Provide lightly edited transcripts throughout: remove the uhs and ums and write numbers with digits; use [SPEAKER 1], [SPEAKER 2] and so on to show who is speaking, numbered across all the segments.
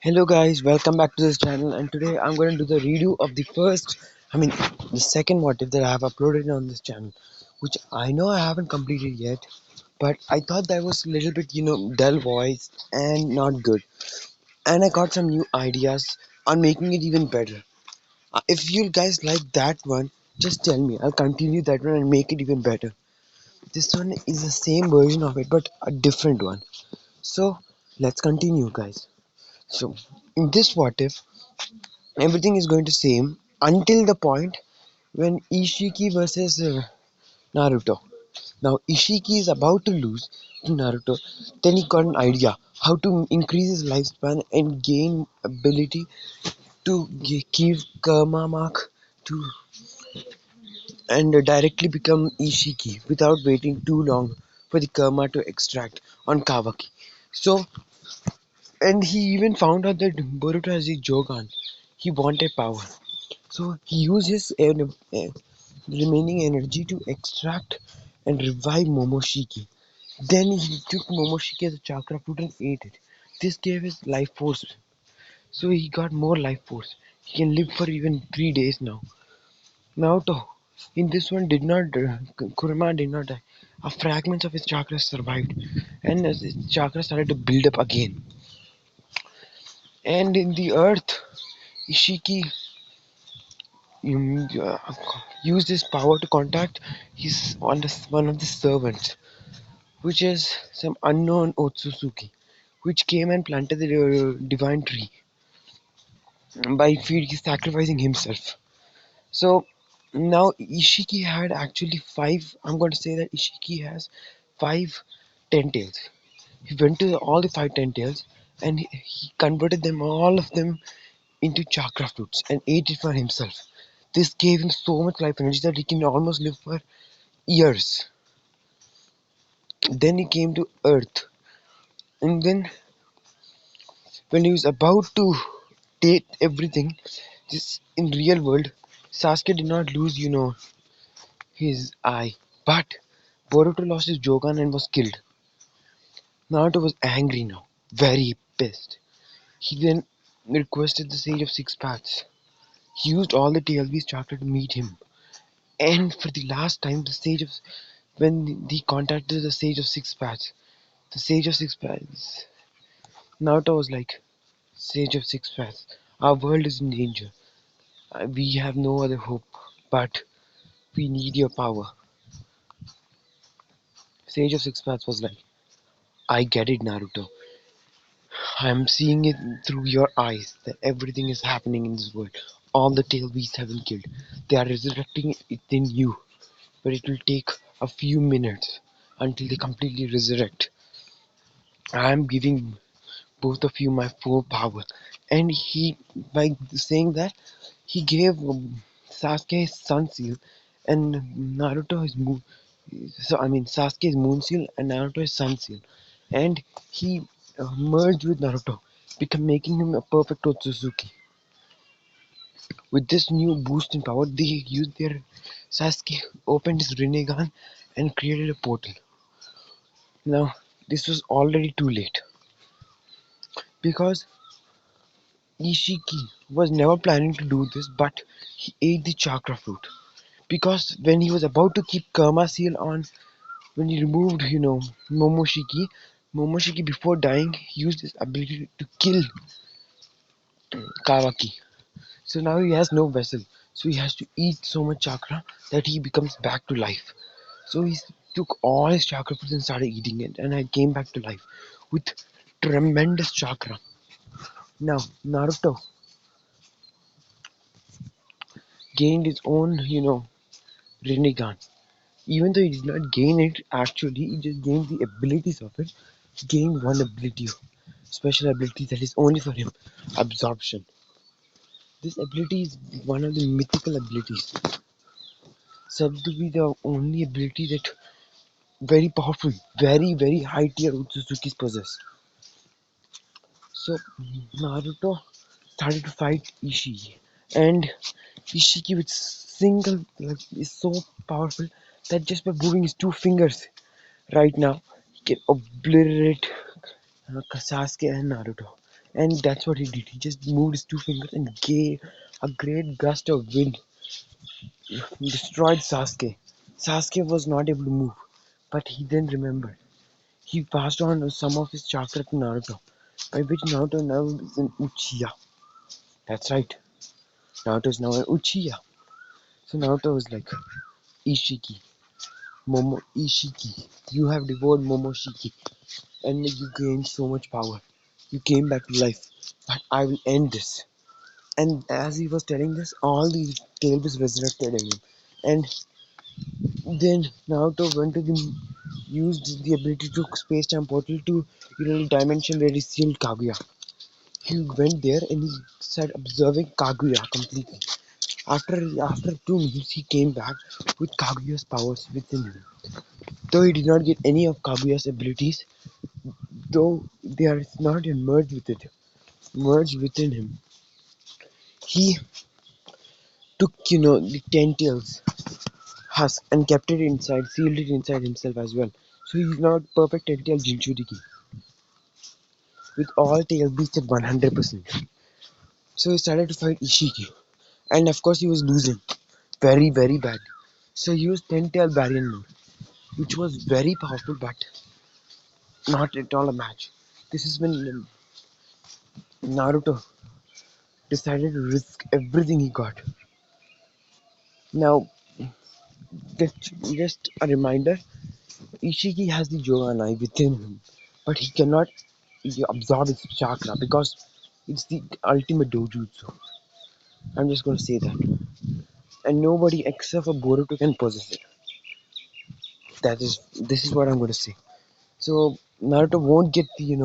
[SPEAKER 1] Hello guys, welcome back to this channel, and today I'm going to do the redo of the second what if that I have uploaded on this channel, which I know I haven't completed yet, but I thought that was a little bit, dull voice and not good. And I got some new ideas on making it even better. If you guys like that one, just tell me, I'll continue that one and make it even better. This one is the same version of it, but a different one. So, let's continue, guys. So, in this what if, everything is going to same until the point when Ishiki versus Naruto. Now Ishiki is about to lose to Naruto. Then he got an idea how to increase his lifespan and gain ability to give karma mark to and directly become Ishiki without waiting too long for the karma to extract on Kawaki. So, and he even found out that Boruto has a Jogan. He wanted power. So he used his remaining energy to extract and revive Momoshiki. Then he took Momoshiki as a chakra fruit and ate it. This gave his life force. So he got more life force. He can live for even 3 days now. Naoto, in this one, did not Kurama did not die. A fragment of his chakra survived, and his chakra started to build up again. And in the earth, Ishiki used his power to contact one of the servants, which is some unknown Otsutsuki, which came and planted the divine tree by sacrificing himself. So now Ishiki had actually five. I'm going to say that Ishiki has five ten tails. He went to all the five ten tails and he converted them all of them into chakra fruits and ate it for himself. This gave him so much life energy that he can almost live for years. Then he came to Earth, and then when he was about to take everything, this in real world, Sasuke did not lose, his eye, but Boruto lost his Jogan and was killed. Naruto was angry now, very pissed. He then requested the Sage of Six Paths. He used all the TLB's chakra to meet him, and for the last time, when he contacted the Sage of Six Paths, the Sage of Six Paths, Naruto was like, Sage of Six Paths, our world is in danger. We have no other hope, but we need your power. Sage of Six Paths was like, I get it, Naruto. I'm seeing it through your eyes that everything is happening in this world. All the tail beasts have been killed. They are resurrecting it in you, but it will take a few minutes until they completely resurrect. I am giving both of you my full power. And by saying that, he gave Sasuke his Sun Seal and Naruto his Moon. Sasuke his Moon Seal and Naruto his Sun Seal, and he merged with Naruto, making him a perfect Otsutsuki. With this new boost in power, they used their Sasuke opened his Rinnegan and created a portal. Now, this was already too late because Ishiki was never planning to do this, but he ate the chakra fruit. Because when he was about to keep Karma Seal on, when he removed, Momoshiki, Momoshiki before dying used his ability to kill Kawaki. So now he has no vessel. So he has to eat so much chakra that he becomes back to life. So he took all his chakra fruits and started eating it, and I came back to life with tremendous chakra. Now Naruto gained his own, Rinnegan. Even though he did not gain it actually, he just gained the abilities of it. He gained one ability, special ability that is only for him, absorption. This ability is one of the mythical abilities, said to be the only ability that very powerful, very high tier Utsutsuki's possess. So Naruto started to fight Ishiki, and Ishiki with single is so powerful that just by moving his two fingers right now, he can obliterate Sasuke and Naruto. And that's what he did. He just moved his two fingers and gave a great gust of wind, destroyed Sasuke. Sasuke was not able to move, but he then remembered. He passed on some of his chakra to Naruto, by which Naruto now is an Uchiha. That's right, Naruto is now an Uchiha. So Naruto was like, Ishiki, Momo Ishiki, you have devoured Momoshiki, and you gained so much power. You came back to life, but I will end this. And as he was telling this, all the tables resurrected in him. And then Naruto went to the used the ability to space time portal to dimension where he sealed Kaguya. He went there and he started observing Kaguya completely. After 2 minutes, he came back with Kaguya's powers within him. Though he did not get any of Kaguya's abilities, though they are not yet merged within him, he took the Ten-Tails husk and kept it inside, sealed it inside himself as well. So he's now perfect Ten-Tail Jinchuriki with all tail beasts at 100%. So he started to fight Ishiki, and of course he was losing very very badly. So he used Ten-Tail Barrier mode, which was very powerful but not at all a match. This is when Naruto decided to risk everything he got. Now, just a reminder, Ishiki has the Jogan Eye within him, but he cannot absorb its chakra because it's the ultimate dojutsu. I'm just gonna say that. And nobody except for Boruto can possess it. This is what I'm gonna say. So Naruto won't get the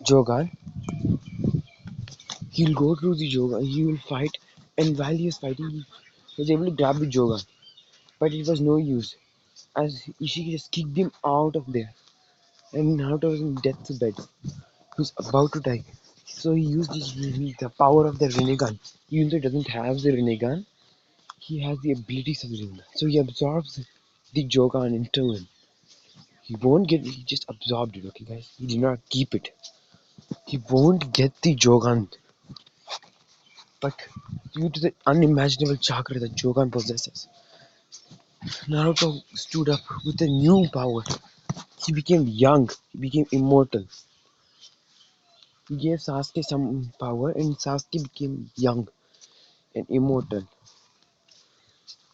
[SPEAKER 1] Jogan. He'll go through the Jogan, he will fight, and while he was fighting he was able to grab the Jogan. But it was no use, as Ishiki just kicked him out of there. And Naruto was in death's bed. He was about to die. So he used the power of the Rinnegan. Even though he doesn't have the Rinnegan, he has the abilities of the Rinnegan. So he absorbs the Jogan into him. He just absorbed it, okay guys? He did not keep it. He won't get the Jogan. But due to the unimaginable chakra that Jogan possesses, Naruto stood up with a new power. He became young, he became immortal. He gave Sasuke some power and Sasuke became young and immortal.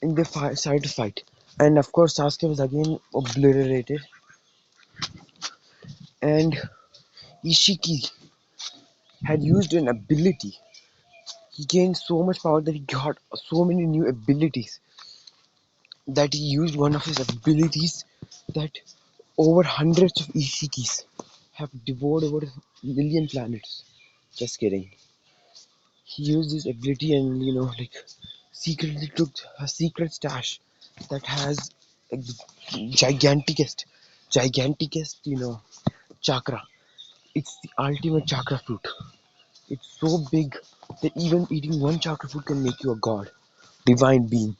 [SPEAKER 1] And they started to fight. And of course Sasuke was again obliterated. And Ishiki had used an ability. He gained so much power that he got so many new abilities, that he used one of his abilities that over hundreds of Ishikis have devoured over a million planets. Just kidding. He used this ability and secretly took a secret stash that has a giganticest chakra. It's the ultimate chakra fruit. It's so big that even eating one chakra fruit can make you a god, divine being.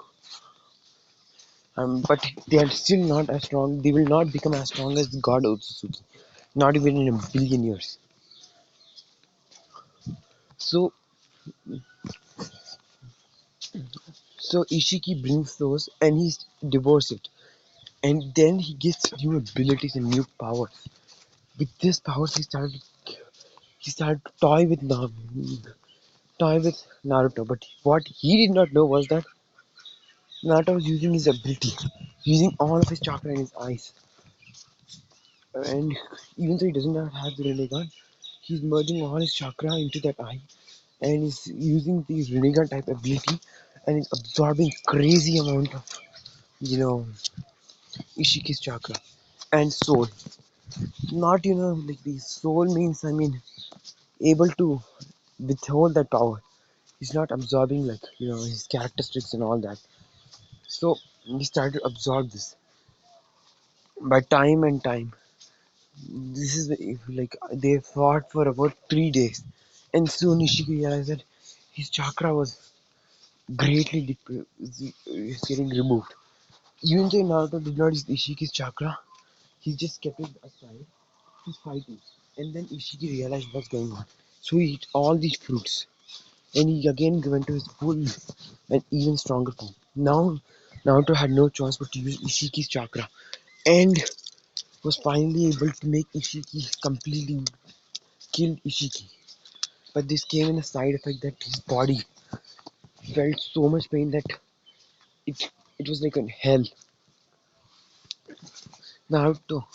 [SPEAKER 1] But they are still not as strong. They will not become as strong as God Otsutsuki. Not even in a billion years. So, so Ishiki brings those and he divorces it, and then he gets new abilities and new powers. With this powers, he started to toy with Naruto. But what he did not know was that Naruto was using his ability, using all of his chakra in his eyes, and even though he does not have the Rinnegan, he's merging all his chakra into that eye, and he's using the Rinnegan type ability, and he's absorbing crazy amount of you know Ishiki's chakra and soul. Not like the soul means, I mean, able to withhold that power. He's not absorbing like his characteristics and all that. So he started to absorb this by time and time. This is like they fought for about 3 days, and soon Ishiki realized that his chakra was greatly is getting removed. Even though Naruto did not use Ishiki's chakra, he just kept it aside. He's fighting, and then Ishiki realized what's going on. So he ate all these fruits, and he again went to his full and even stronger form. Now, Naruto had no choice but to use Ishiki's chakra, and was finally able to make Ishiki completely kill Ishiki. But this came in a side effect that his body felt so much pain that it it was like a hell. Naruto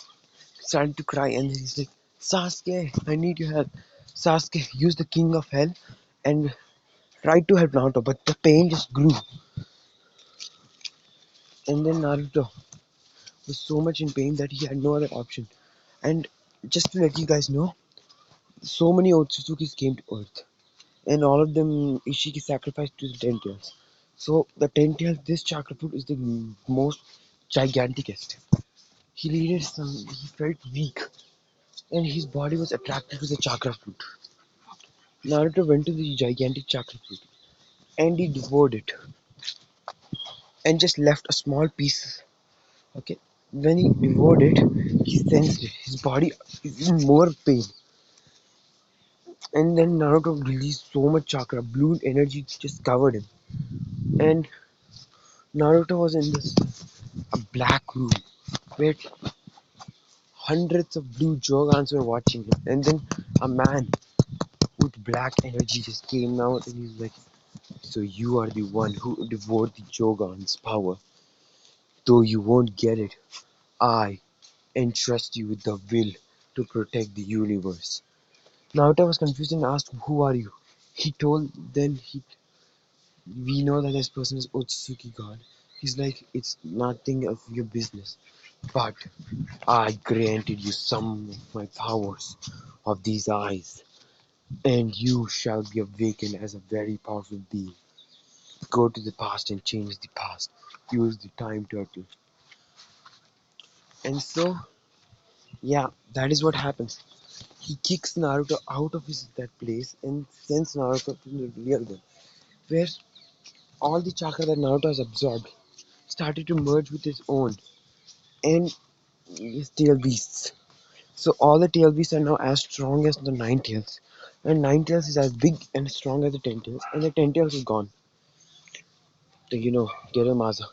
[SPEAKER 1] started to cry and he's like, Sasuke, I need your help. Sasuke used the king of hell and tried to help Naruto, but the pain just grew. And then Naruto was so much in pain that he had no other option. And just to let you guys know, so many Otsuzukis came to Earth, and all of them Ishiki sacrificed to the Ten Tails. So the Ten Tails, this chakra fruit is the most giganticest. He needed some. He felt weak, and his body was attracted to the chakra fruit. Naruto went to the gigantic chakra fruit, and he devoured it, and just left a small piece. Okay, when he devoured it, he sensed it. His body is in more pain. And then Naruto released so much chakra, blue energy just covered him. And Naruto was in this a black room where hundreds of blue Jogans were watching him. And then a man with black energy just came out and he's like, so you are the one who devoured the Jogan's power. Though you won't get it, I entrust you with the will to protect the universe. Naruto was confused and asked, who are you? He told, then we know that this person is Otsutsuki God. He's like, it's nothing of your business. But I granted you some of my powers of these eyes, and you shall be awakened as a very powerful being. Go to the past and change the past. Use the time turtle. And so, yeah, that is what happens. He kicks Naruto out of that place and sends Naruto to the real world, where all the chakra that Naruto has absorbed started to merge with his own and his tail beasts. So all the tail beasts are now as strong as the nine tails, and nine tails is as big and strong as the ten tails, and the ten tails is gone. The Geramaza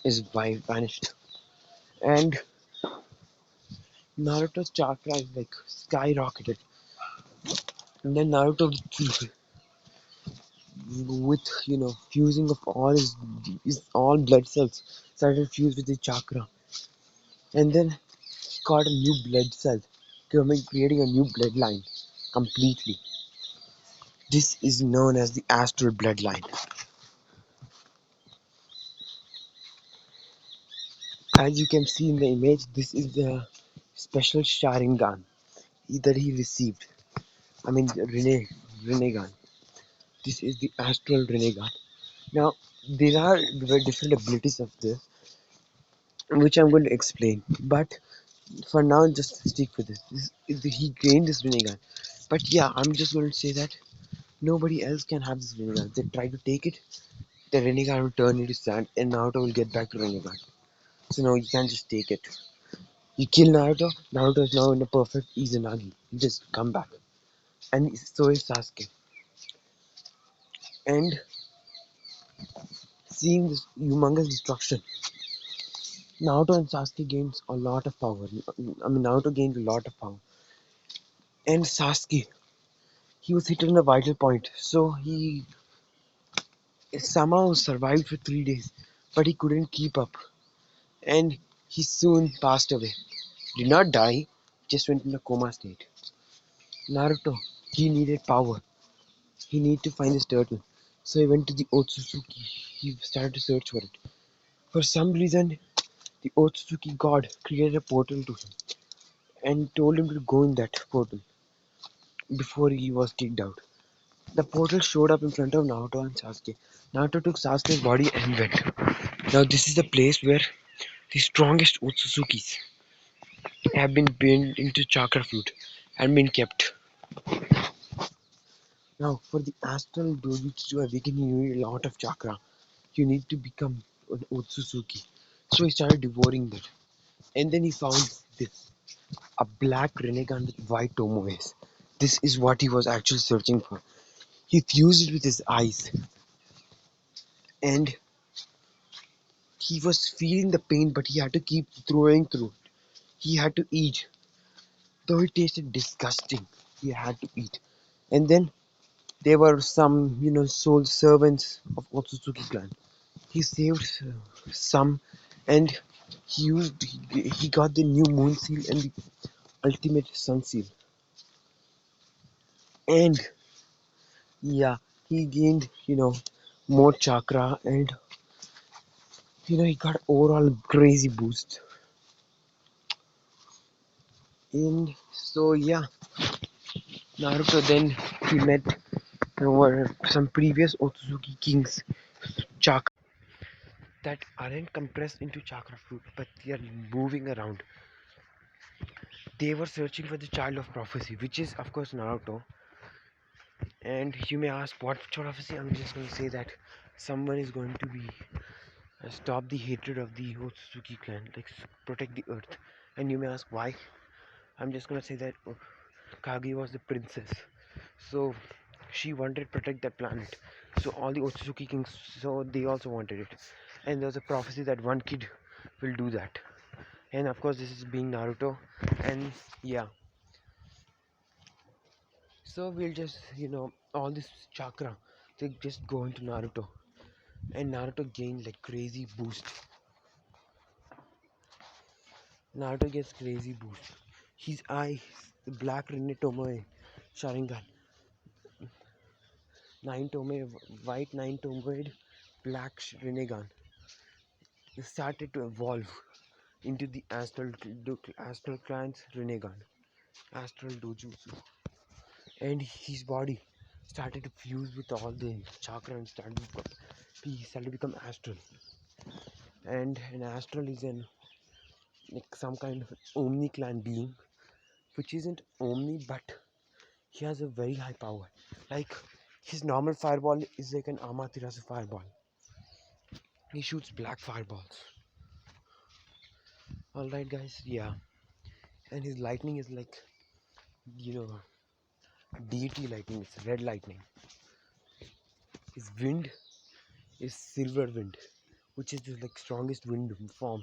[SPEAKER 1] is vanished, and Naruto's chakra is like skyrocketed. And then Naruto, with fusing of all his all blood cells, started fused with the chakra, and then he got a new blood cell, creating a new bloodline completely. This is known as the astral bloodline. As you can see in the image, this is the special Sharingan that he received. I mean, Renegan. This is the astral Renegan. Now, there are very different abilities of this, which I'm going to explain. But for now, just stick with this. He gained this Renegan. But yeah, I'm just going to say that nobody else can have this Renegan. They try to take it, the Renegan will turn into sand, and Naruto will get back to Renegan. So no, you can't just take it. You kill Naruto, Naruto is now in a perfect Izanagi. He just come back. And so is Sasuke. And seeing this humongous destruction, Naruto and Sasuke gains a lot of power. I mean, Naruto gained a lot of power. And Sasuke, he was hit on a vital point. So he somehow survived for 3 days. But he couldn't keep up. And he soon passed away. Did not die, just went in a coma state. Naruto, he needed power. He needed to find his turtle. So he went to the Otsutsuki. He started to search for it. For some reason, the Otsutsuki god created a portal to him and told him to go in that portal before he was kicked out. The portal showed up in front of Naruto and Sasuke. Naruto took Sasuke's body and went. Now this is the place where the strongest Otsutsukis have been burned into chakra fruit and been kept. Now for the astral dojutsu to awaken you need a lot of chakra. You need to become an Otsutsuki. So he started devouring that. And then he found this, a black Renegan with white tomoes. this is what he was actually searching for. He fused it with his eyes, and he was feeling the pain, but he had to keep throwing through it. He had to eat, though it tasted disgusting. He had to eat, and then there were some, soul servants of Otsutsuki clan. He saved some, and he got the new moon seal and the ultimate sun seal, and yeah, he gained more chakra, and he got overall crazy boost. And so yeah, Naruto then he met some previous Otsutsuki kings chakra that aren't compressed into chakra fruit, but they are moving around. They were searching for the child of prophecy, which is of course Naruto. And you may ask, what prophecy? I'm just going to say that someone is going to be stop the hatred of the Otsutsuki clan, like protect the earth. And you may ask why. I'm just going to say that Kage was the princess, so she wanted to protect that planet. So all the Otsutsuki kings, so they also wanted it. And there's a prophecy that one kid will do that. And of course, this is being Naruto. And yeah, so we'll just all this chakra, they just go into Naruto, and Naruto gained like crazy boost. Naruto gets crazy boost. His eyes, the black Rinne Tomoe Sharingan, nine Tomoe, white nine Tomoe, black Rinnegan, started to evolve into the astral clan's Rinnegan, astral dojutsu, and his body started to fuse with all the chakra and he started to become astral. And an astral is an like some kind of omni clan being, which isn't omni, but he has a very high power. Like his normal fireball is like an Amaterasu fireball. He shoots black fireballs. Alright guys, yeah. And his lightning is like, you know, deity lightning, it's red lightning. His wind is silver wind, which is the like strongest wind form.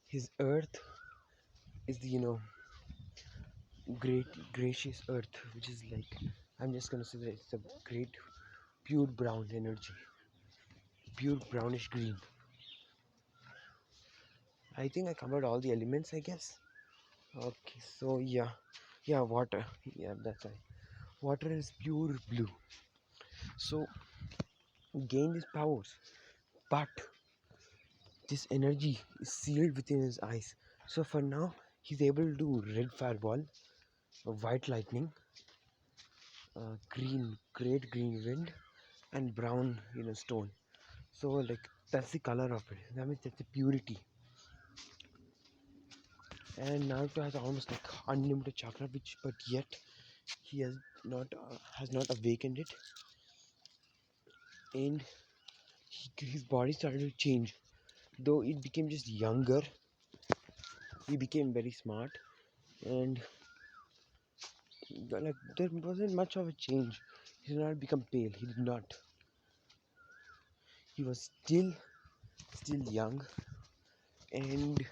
[SPEAKER 1] His earth is the great gracious earth, which is like, I'm just gonna say that it's a great pure brown energy, pure brownish green. I think I covered all the elements, I guess. Okay, so yeah, water, yeah, that's right. Water is pure blue, so gain his powers, but this energy is sealed within his eyes. So for now, he's able to do red fireball, white lightning, green, great green wind, and brown, stone. So like that's the color of it. That means that's the purity. And Naruto has almost like unlimited chakra, which but yet he has not awakened it, and his body started to change. Though it became just younger, he became very smart, and like there wasn't much of a change. He did not become pale. He did not. He was still young, and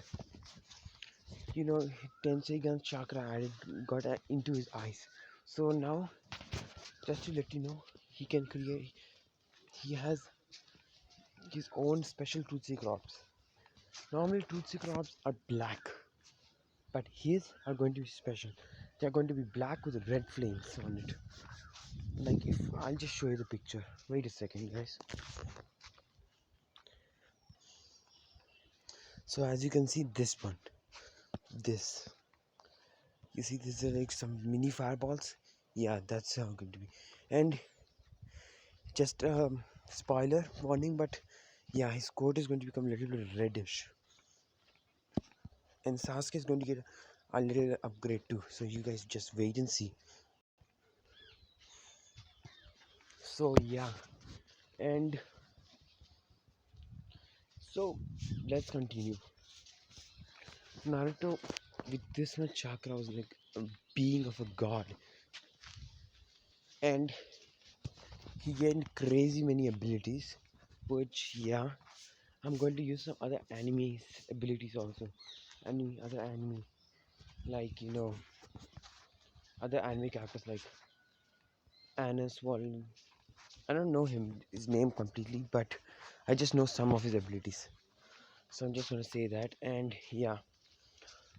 [SPEAKER 1] Tensei Gun chakra added got into his eyes. So now, just to let you know, he can create. He has his own special Tootsie crops. Normally, Tootsie crops are black, but his are going to be special. They are going to be black with red flames on it. Like if I'll just show you the picture. Wait a second, guys. So as you can see, this you see, this is like some mini fireballs. Yeah, that's how going to be. And just spoiler warning, but yeah, his coat is going to become a little bit reddish, and Sasuke is going to get a little upgrade too. So you guys just wait and see. So yeah, and so let's continue. Naruto, with this much chakra, was like a being of a god. and he gained crazy many abilities, which yeah, I'm going to use some other enemies abilities also. Any other enemy, like other anime characters like Anus Wall. I don't know his name completely, but I just know some of his abilities. So I'm just gonna say that, and yeah.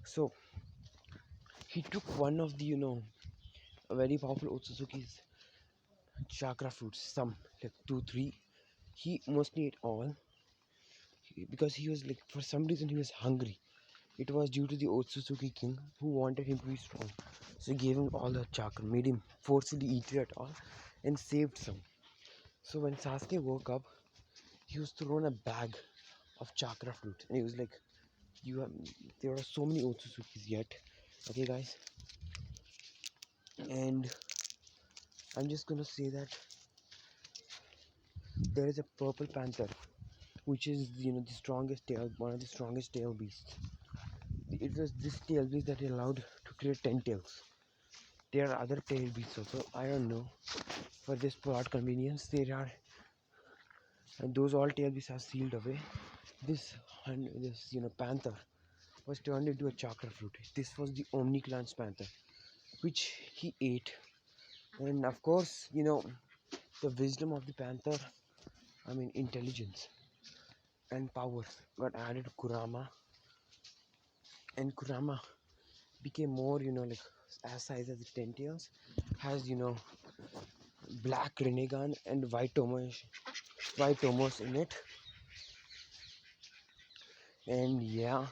[SPEAKER 1] So he took one of the a very powerful Otsutsuki's chakra fruits, some like two, three. He mostly ate all because he was like for some reason he was hungry. It was due to the Otsutsuki king who wanted him to be strong. So he gave him all the chakra, made him forcefully eat it all, and saved some. So when Sasuke woke up, he was thrown a bag of chakra fruit, and he was like, "You have, there are so many Otsutsukis yet, okay, guys." And I'm just gonna say that there is a purple panther, which is the strongest tail, one of the strongest tail beasts. It was this tail beast that allowed to create 10 tails. There are other tail beasts also. I don't know. For this plot convenience, there are, and those all tail beasts are sealed away. This panther was turned into a chakra fruit. This was the Omni Clan's panther, which he ate. And of course, the wisdom of the panther, I mean intelligence and power, got added to Kurama, and Kurama became more, like as size as the ten tails, has black Renegan and white Tomos in it, and yeah,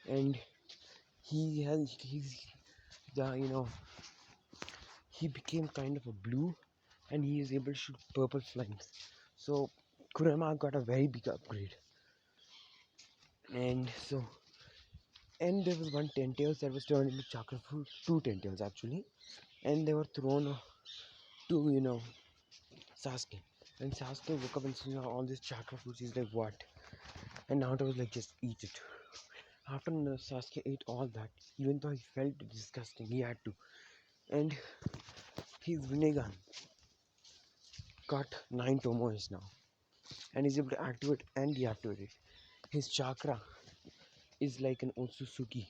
[SPEAKER 1] and he's the he became kind of a blue, and he is able to shoot purple flames. So Kurama got a very big upgrade, and so and there was one ten tails that was turned into chakra fruit, two ten tails actually, and they were thrown to Sasuke. And Sasuke woke up and saw all these chakra fruits. He's like, "What?" And Naruto was like, "Just eat it." After Sasuke ate all that, even though he felt disgusting, he had to. And his Rinnegan got 9 Tomoes now, and he's able to activate and deactivate it. His chakra is like an Otsutsuki,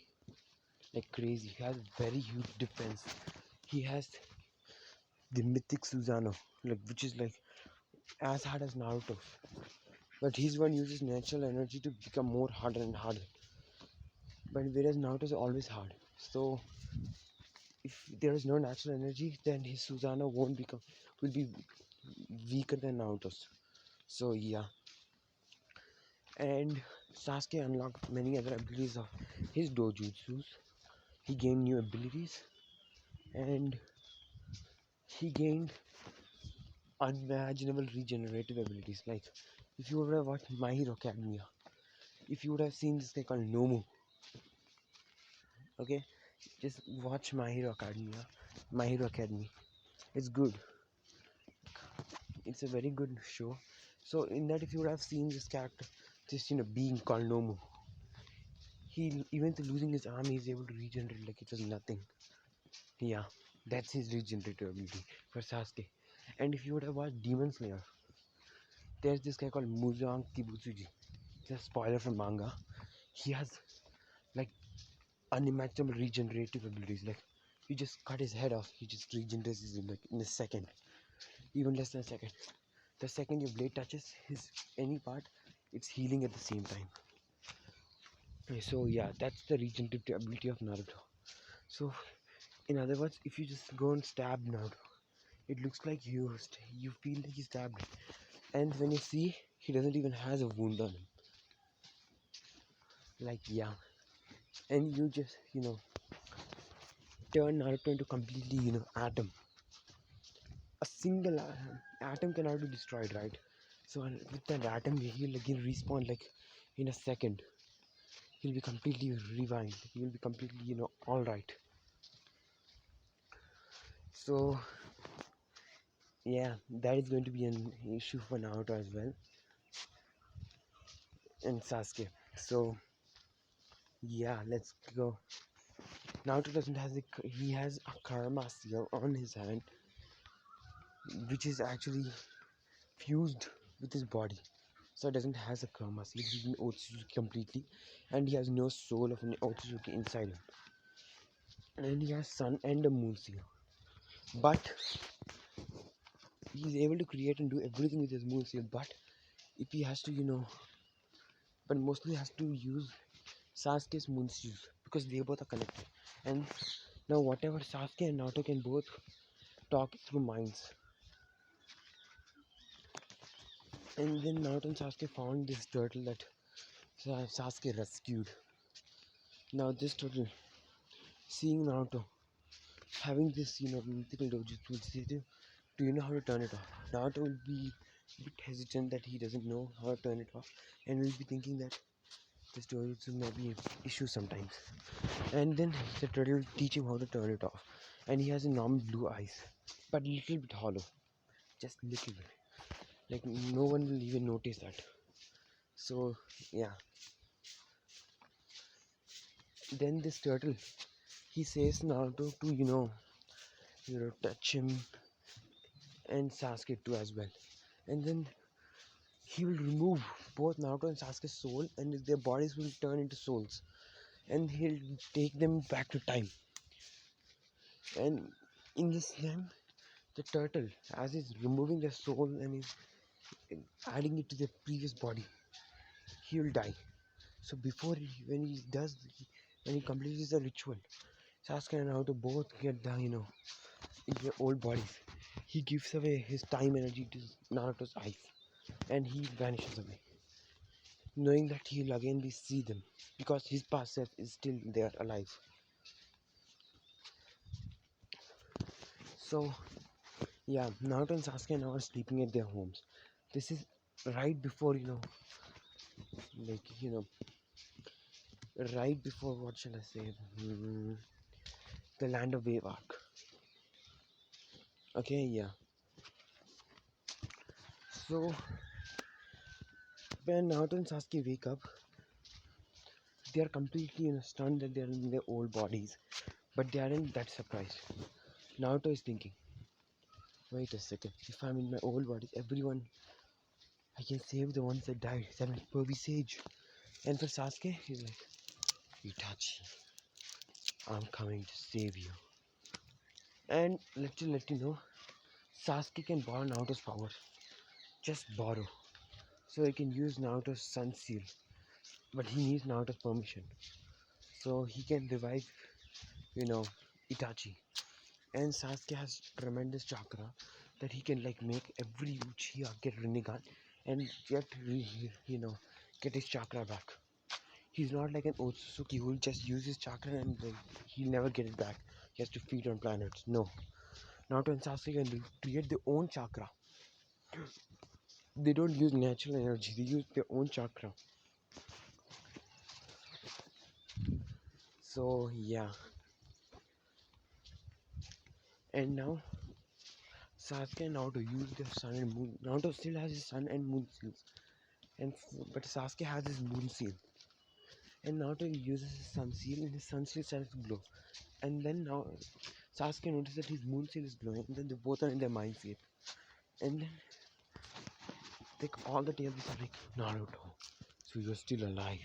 [SPEAKER 1] like crazy. He has very huge defense. He has the mythic Susanoo, like which is like as hard as Naruto. But his one uses natural energy to become more harder and harder. But whereas Naruto is always hard. So if there is no natural energy, then his Susanoo won't become will be weaker than Naruto's. So yeah. And Sasuke unlocked many other abilities of his dojutsus. He gained new abilities, and he gained unimaginable regenerative abilities. Like if you would have watched My Hero Academia, if you would have seen this guy called Nomu, okay, just watch My Hero Academia, My Hero Academy. It's good. It's a very good show. So in that, if you would have seen this character, this being called Nomu, he even to losing his arm, he's able to regenerate like it was nothing. Yeah, that's his regenerative ability for Sasuke. And if you would have watched Demon Slayer, there's this guy called Muzan Kibutsuji. It's a spoiler from manga. He has like unimaginable regenerative abilities. Like you just cut his head off, he just regenerates in like in a second, even less than a second. The second your blade touches his any part, it's healing at the same time. So yeah, that's the regenerative ability of Naruto. So in other words, if you just go and stab Naruto, it looks like you feel like he stabbed, and when you see, he doesn't even has a wound on him. Like yeah, and you just turn Naruto into completely atom. A single atom cannot be destroyed, right? So with that atom, he'll again respawn like in a second. He'll be completely revived. He'll be completely all right. So yeah, that is going to be an issue for Naruto as well and Sasuke. So yeah, let's go. Naruto doesn't has he has a karma seal on his hand, which is actually fused with his body. So it doesn't has a karma seed. He's an Otsutsuki completely, and he has no soul of an Otsutsuki inside him. And he has sun and a moon seal. But he's able to create and do everything with his moon seal. But if he has to, but mostly has to use Sasuke's moon seal because they both are connected. And now whatever Sasuke and Naruto can both talk through minds. And then Naruto and Sasuke found this turtle that Sasuke rescued. Now this turtle, seeing Naruto having this, mythical dojutsu, will say to, do you know how to turn it off? Naruto will be a bit hesitant that he doesn't know how to turn it off, and will be thinking that this dojutsu may be an issue sometimes. And then the turtle will teach him how to turn it off, and he has a normal blue eyes, but little bit hollow, just little bit. Like no one will even notice that. So yeah. Then this turtle, he says Naruto to touch him and Sasuke too as well. And then he will remove both Naruto and Sasuke's soul, and their bodies will turn into souls, and he'll take them back to time. And in this time, the turtle, as he's removing their soul and he's adding it to their previous body, he will die. So before when he completes the ritual, Sasuke and Naruto both get the in their old bodies. He gives away his time energy to Naruto's eyes, and he vanishes away, knowing that he'll again be see them because his past self is still there alive. So yeah, Naruto and Sasuke now are sleeping at their homes. This is right before like right before what shall I say? The land of wave arc. Okay, yeah. So when Naruto and Sasuke wake up, they are completely stunned that they are in their old bodies, but they aren't that surprised. Naruto is thinking, wait a second, if I'm in my old body, everyone, I can save the ones that died. That will be sage. And for Sasuke, he's like, Itachi, I'm coming to save you. And let you know, Sasuke can borrow Naruto's power. Just borrow. So he can use Naruto's sun seal. But he needs Naruto's permission. So he can revive, you know, Itachi. And Sasuke has tremendous chakra that he can like make every Uchiha get Rinnegan and get his chakra back. He's not like an Otsutsuki who will just use his chakra and he'll never get it back. He has to feed on planets. No. Naruto and Sasuke can create their own chakra. They don't use natural energy, they use their own chakra. So yeah. And now Sasuke and Naruto use their sun and moon. Naruto still has his sun and moon seals. But Sasuke has his moon seal. And Naruto uses his sun seal and his sun seal starts to glow. And then now Sasuke notices that his moon seal is glowing, and then they both are in their mindscape. And then like all the tales are like, Naruto, so you're still alive.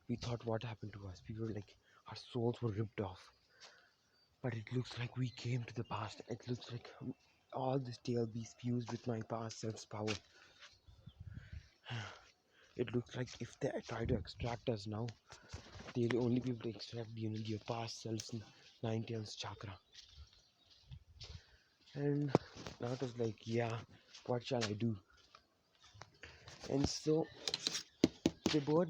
[SPEAKER 1] We thought what happened to us. We were like our souls were ripped off. But it looks like we came to the past. It looks like all this tale be fused with my past self's power. It looks like if they try to extract us now, they'll only be able to extract your past self's nine tails chakra. And Naruto's like, yeah, what shall I do? And so they both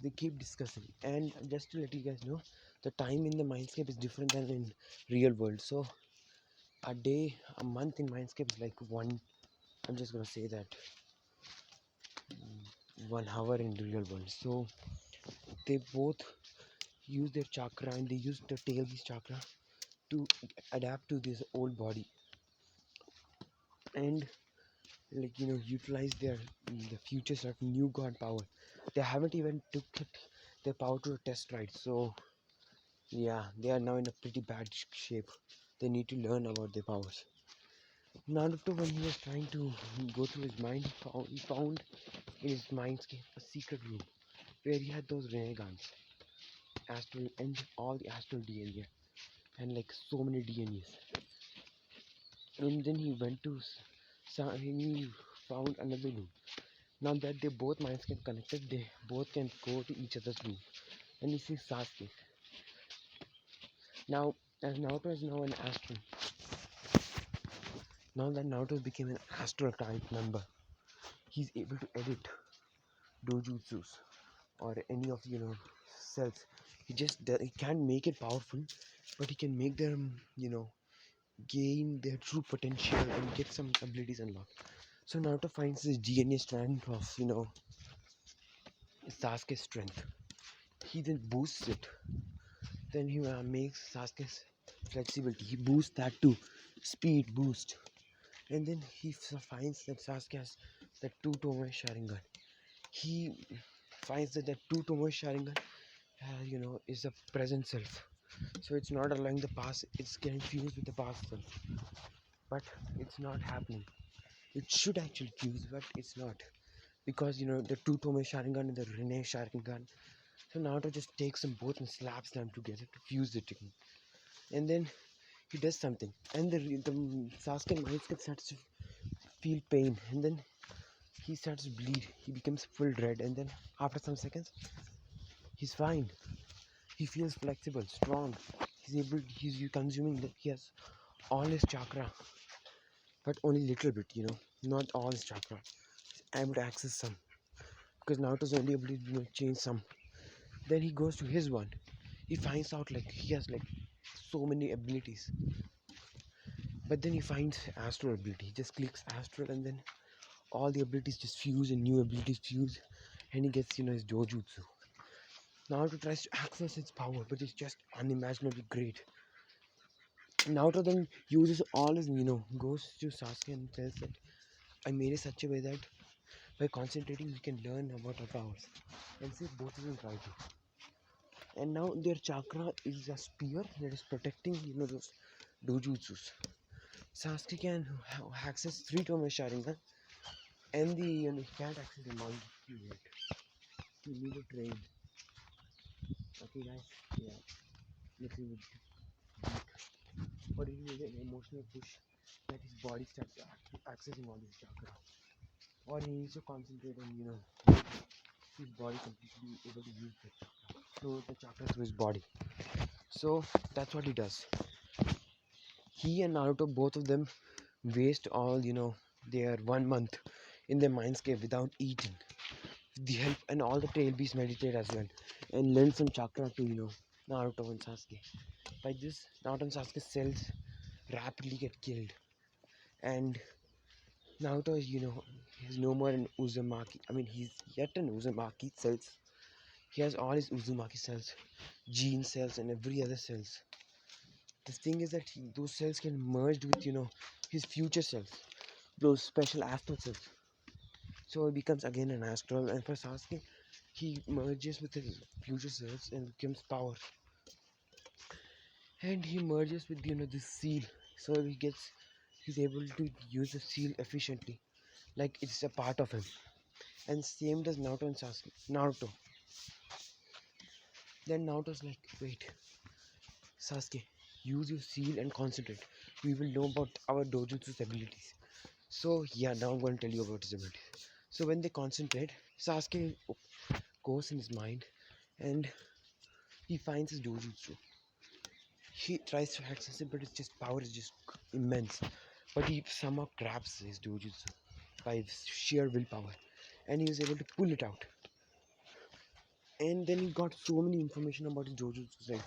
[SPEAKER 1] they keep discussing. And just to let you guys know, the time in the Mindscape is different than in real world. So a month in Mindscape is like one. I'm just gonna say that 1 hour in real world. So they both use their chakra and they use the tail's chakra to adapt to this old body and utilize the future sort of new god power. They haven't even took their power to a test, right? So yeah, they are now in a pretty bad shape. They need to learn about their powers. Naruto, when he was trying to go through his mind, he found in his mindscape a secret room where he had those ray guns, astral, and all the astral DNA, and like so many DNAs. And then he went to, he found another room. Now that they both minds get connected, they both can go to each other's room. And he sees Sasuke. Now, as Naruto is now an astral, now that Naruto became an astral type member, he's able to edit dojutsus or any of cells. He can't make it powerful, but he can make them gain their true potential and get some abilities unlocked. So Naruto finds this DNA strand of Sasuke's strength. He then boosts it. Then he makes Sasuke's flexibility. He boosts that to speed boost. And then he finds that Sasuke has that two Tomoe Sharingan. He finds that two Tomoe Sharingan, is a present self. So it's not allowing the past. It's getting fused with the past self. But it's not happening. It should actually fuse, but it's not. Because the two Tomoe Sharingan and the Rene Sharingan. So Naruto just takes them both and slaps them together to fuse it again. And then he does something, and the Sasuke mind starts to feel pain, and then he starts to bleed. He becomes full red, and then after some seconds, he's fine. He feels flexible, strong. He's consuming. He has all his chakra, but only little bit. Not all his chakra. He's able to access some because Naruto's only able to change some. Then he goes to his one. He finds out like he has like so many abilities, but then he finds astral ability. He just clicks astral, and then all the abilities just fuse and new abilities fuse, and he gets his dojutsu. Naruto tries to access its power, but it's just unimaginably great. Naruto then uses all his goes to Sasuke and tells that I made it such a way that by concentrating we can learn about our powers, and see both of them try to. And now their chakra is a spear that is protecting those dojutsus. Sasuke can access three Tomoe Sharingan, and he can't access the monkey yet. He need to train. Okay, guys. Yeah. Let's see what he need an emotional push that his body starts accessing all his chakra, or he needs to concentrate on his body completely able to use the chakra through his body. So that's what he does. He and Naruto, both of them, waste all their 1 month in their mindscape without eating. The help and all the tail beasts meditate as well and lend some chakra to Naruto and Sasuke. By this, Naruto and Sasuke cells rapidly get killed, and Naruto is he's no more an Uzumaki. I mean, he's yet an Uzumaki cells. He has all his Uzumaki cells, gene cells, and every other cells. The thing is that those cells can merge with his future cells, those special astral cells. So he becomes again an astral, and for Sasuke, he merges with his future selves and becomes power. And he merges with this seal, so he's able to use the seal efficiently, like it's a part of him. And same does Naruto and Sasuke. Naruto. Then Naruto's like, wait, Sasuke, use your seal and concentrate. We will know about our dojutsu's abilities. So yeah, now I'm going to tell you about his abilities. So when they concentrate, Sasuke goes in his mind and he finds his dojutsu. He tries to access it, but it's just power is just immense. But he somehow grabs his dojutsu by sheer willpower, and he was able to pull it out. And then he got so many information about his dojutsu, like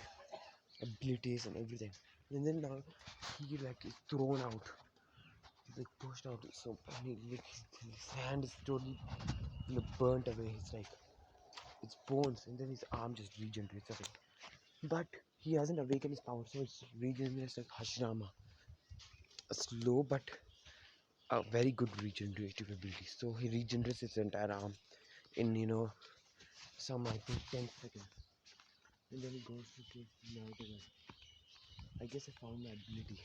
[SPEAKER 1] abilities and everything. And then now he like is thrown out, he's like pushed out. So and his hand is totally burnt away. It's like it's bones, and then his arm just regenerates a bit. But he hasn't awakened his power, so it's regenerates like Hashirama. A slow but a very good regenerative ability. So he regenerates his entire arm in some I think 10 seconds. And then he goes to Naruto. I guess I found my ability.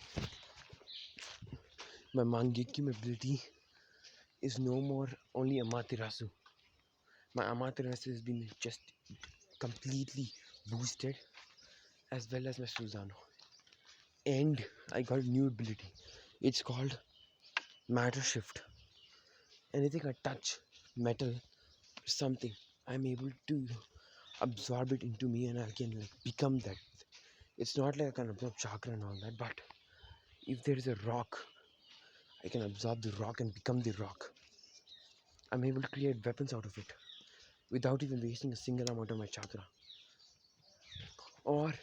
[SPEAKER 1] my Mangekyo ability is no more only Amaterasu. My Amaterasu has been just completely boosted, as well as my Susano. And I got a new ability. It's called Matter Shift. Anything I touch, metal, something, I'm able to absorb it into me, and I can like become that. It's not like I can absorb chakra and all that, but if there is a rock, I can absorb the rock and become the rock. I'm able to create weapons out of it without even wasting a single amount of my chakra. Or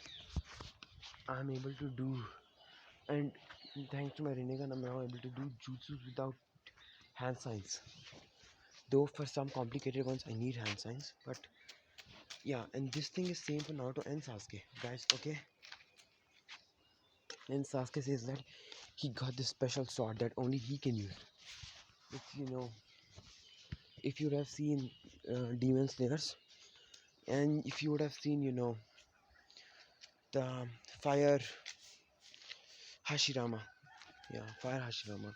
[SPEAKER 1] I'm able to do, and thanks to my Rinnegan, I'm now able to do jutsu without hand signs. Though for some complicated ones, I need hand signs. But yeah, and this thing is same for Naruto and Sasuke, guys. Okay, and Sasuke says that he got this special sword that only he can use. It's if you would have seen Demon Slayers, and if you would have seen the Fire Hashirama, yeah, Fire Hashirama,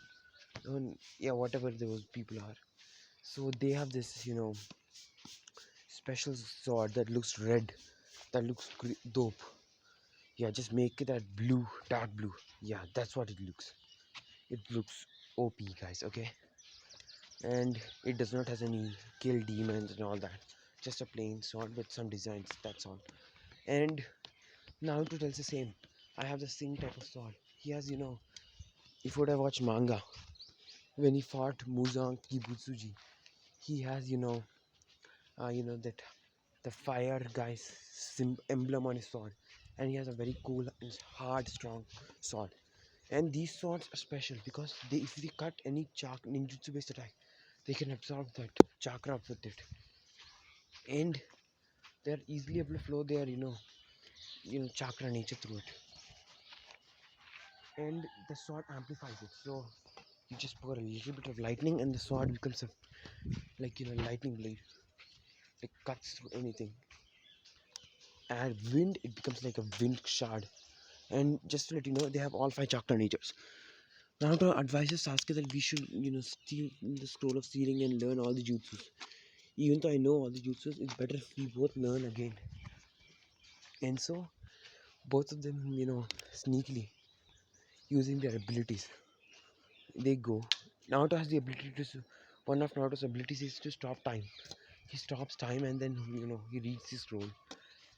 [SPEAKER 1] and yeah, whatever those people are. So they have this special sword that looks red, that looks dope. Yeah, just make it that blue, dark blue. Yeah, that's what it looks. It looks OP, guys. Okay, and it does not has any kill demons and all that. Just a plain sword with some designs. That's all. And Naruto tells the same. I have the same type of sword. He has, if you would have watched manga, when he fought Muzan Kibutsuji, he has, that the fire guy's emblem on his sword, and he has a very cool and hard, strong sword. And these swords are special because if they cut any ninjutsu based attack, they can absorb that chakra with it, and they're easily able to flow their chakra nature through it, and the sword amplifies it. So you just pour a little bit of lightning, and the sword becomes a lightning blade. It cuts through anything. And wind, it becomes like a wind shard. And just to let you know, they have all five chakra natures. Naruto advises Sasuke that we should, steal the scroll of sealing and learn all the jutsus. Even though I know all the jutsus, it's better if we both learn again. And so, both of them, sneakily using their abilities, they go. Naruto has the ability to. One of Naruto's abilities is to stop time. He stops time, and then he reads the scroll.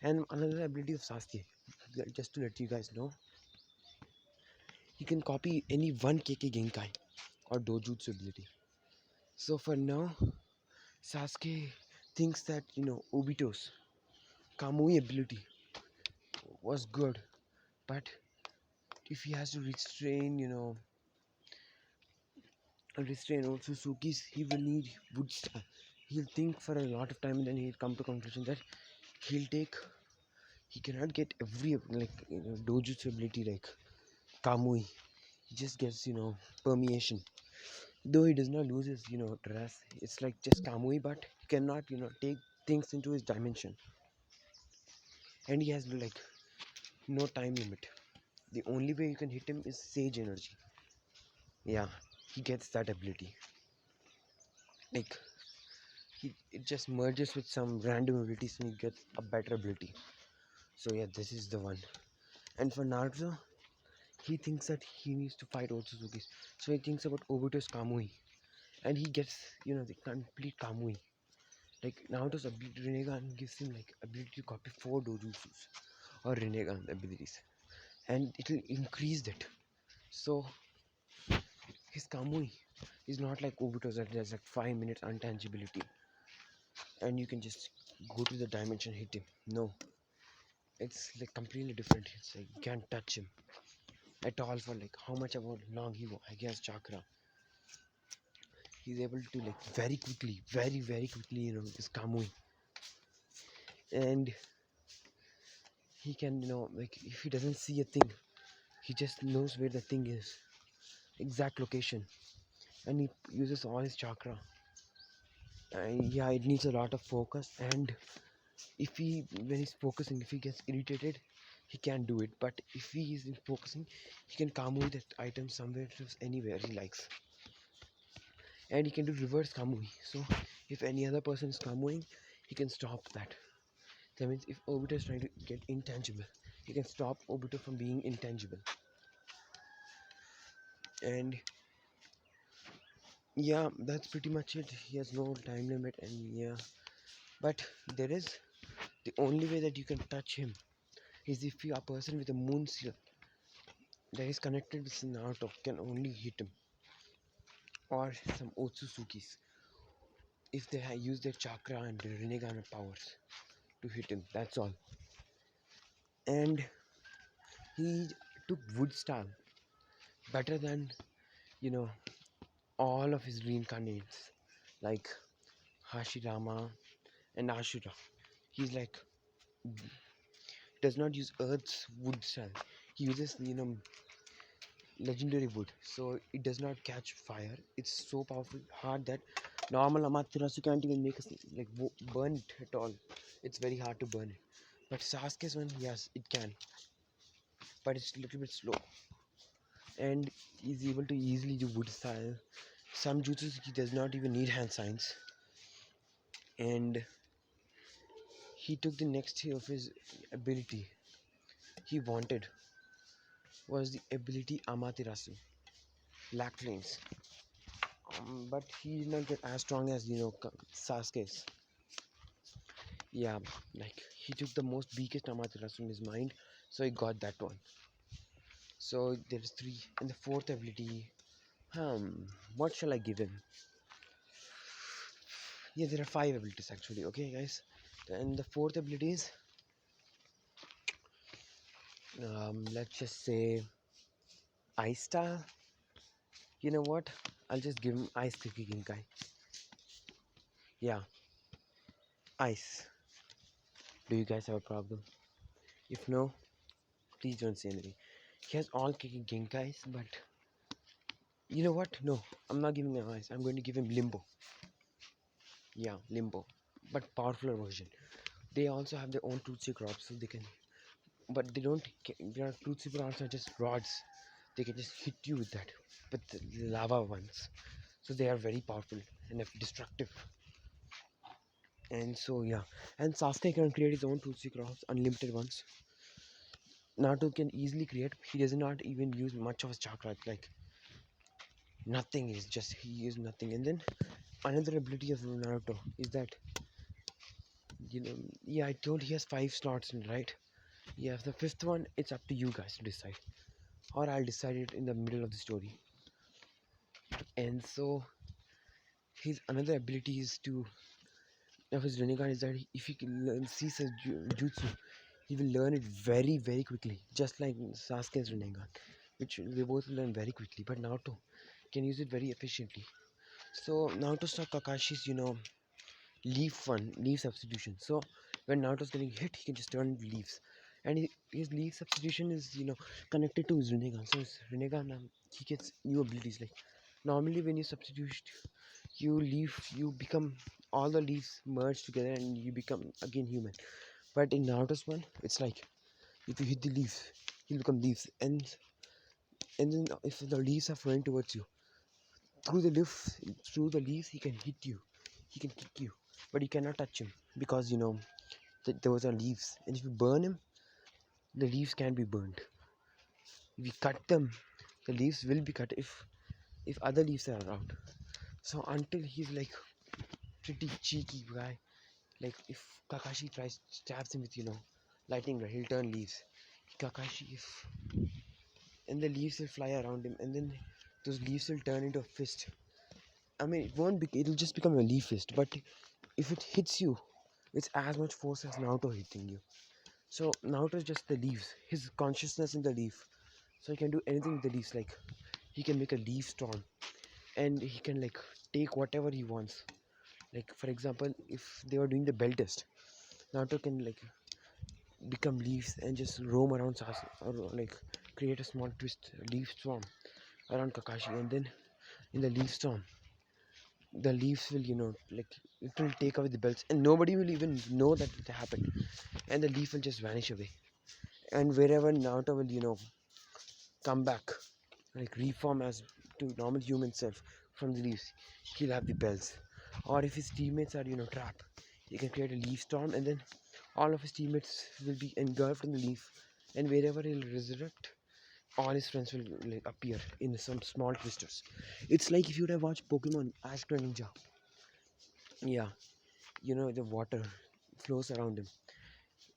[SPEAKER 1] And another ability of Sasuke, just to let you guys know, he can copy any one KK Genkai or Dojutsu ability. So for now, Sasuke thinks that Obito's Kamui ability was good, but if he has to restrain Otsutsuki's, he will need wood style. He'll think for a lot of time, and then he'll come to conclusion that he cannot get every dojutsu ability like Kamui. He just gets permeation. Though he does not lose his dress, it's like just Kamui, but he cannot take things into his dimension, and he has like no time limit. The only way you can hit him is Sage Energy. Yeah, he gets that ability. Like it just merges with some random abilities and he gets a better ability. So yeah, this is the one. And for Naruto, he thinks that he needs to fight Otsutsuki. So he thinks about Obito's Kamui. And he gets, the complete Kamui. Like Naruto's ability Rinnegan gives him like ability to copy 4 dojutsus or Rinnegan abilities. And it will increase that. So his Kamui is not like Obito's that there's like 5 minutes untangibility. And you can just go to the dimension, hit him. No. It's like completely different. It's like you can't touch him at all for like how much about long he has chakra. He's able to like very quickly, this Kamui. And he can, like if he doesn't see a thing, he just knows where the thing is, exact location, and he uses all his chakra. And yeah, it needs a lot of focus. And if he when he's focusing, if he gets irritated, he can do it. But if he is focusing, he can kamui that item somewhere to anywhere he likes, and he can do reverse kamui. So if any other person is kamuing, he can stop that. That means if Obito is trying to get intangible, he can stop Obito from being intangible. And yeah, that's pretty much it. He has no time limit, and yeah, but there is the only way that you can touch him is if you are a person with a moon seal that is connected with Naruto can only hit him, or some Otsuzukis if they use their chakra and their Rinnegan powers to hit him. That's all. And he took wood style better than you know all of his reincarnates like Hashirama and Ashura. He's like does not use Earth's wood style. He uses legendary wood, so it does not catch fire. It's so powerful, hard that normal Amaterasu can't even make us like burn it at all. It's very hard to burn it. But Sasuke's one, yes, it can, but it's a little bit slow, and he's able to easily do wood style. Some jutsus he does not even need hand signs, and he took the next tier of his ability he wanted was the ability Amaterasu, Black Flames. But he did not get as strong as Sasuke's. Yeah, like he took the most weakest Amaterasu in his mind, so he got that one. So there is three, and the fourth ability. What shall I give him? Yeah, there are five abilities actually. Okay, guys, and the fourth ability is let's just say Ice Style. You know what? I'll just give him Ice Kicking guy. Yeah, Ice. Do you guys have a problem? If no, please don't say anything. He has all kicking Genkais, but you know what? No, I'm not giving him Ice. I'm going to give him Limbo. Yeah, Limbo, but powerful version. They also have their own Tootsie crops, so they can. But they don't. Their Tootsie crops are just rods. They can just hit you with that, but the lava ones. So they are very powerful and destructive. And so yeah, and Sasuke can create his own Tootsie crops, unlimited ones. Naruto can easily create. He does not even use much of his chakra. Like nothing is just he used nothing. And then another ability of Naruto is that yeah, I told he has five slots in, right? Yeah, the fifth one it's up to you guys to decide, or I'll decide it in the middle of the story. And so his another ability is to of his Rinnegan is that if he can learn, sees his jutsu, he will learn it very very quickly, just like Sasuke's Rinnegan, which they both learn very quickly. But Naruto can use it very efficiently. So Naruto saw Kakashi's leaf substitution. So when Naruto's getting hit, he can just turn leaves, and his leaf substitution is connected to his Rinnegan. So his Rinnegan, he gets new abilities. Like normally when you substitute, you become all the leaves merge together and you become again human. But in Naruto's one, it's like if you hit the leaves, he'll become leaves, and then if the leaves are flowing towards you through the leaf, through the leaves, he can hit you, he can kick you, but you cannot touch him because those are leaves, and if you burn him, the leaves can be burned. If you cut them, the leaves will be cut if other leaves are around. So until he's like pretty cheeky guy, like if Kakashi tries stabs him with lightning rod, he'll turn leaves. Kakashi if and the leaves will fly around him, and then those leaves will turn into a fist. I mean, it won't be. It'll just become a leaf fist. But if it hits you, it's as much force as Naruto hitting you. So Naruto is just the leaves. His consciousness in the leaf. So he can do anything with the leaves. Like he can make a leaf storm, and he can like take whatever he wants. Like for example, if they were doing the bell test, Naruto can like become leaves and just roam around Sasuke, or like create a small twist leaf storm around Kakashi, and then in the leaf storm the leaves will like it will take away the belts and nobody will even know that it happened, and the leaf will just vanish away. And wherever Naruto will, come back, like reform as to normal human self from the leaves, he'll have the bells. Or if his teammates are, trapped, he can create a leaf storm, and then all of his teammates will be engulfed in the leaf, and wherever he'll resurrect, all his friends will like appear in some small twisters. It's like if you would have watched Pokemon Astro Ninja. Yeah, the water flows around him.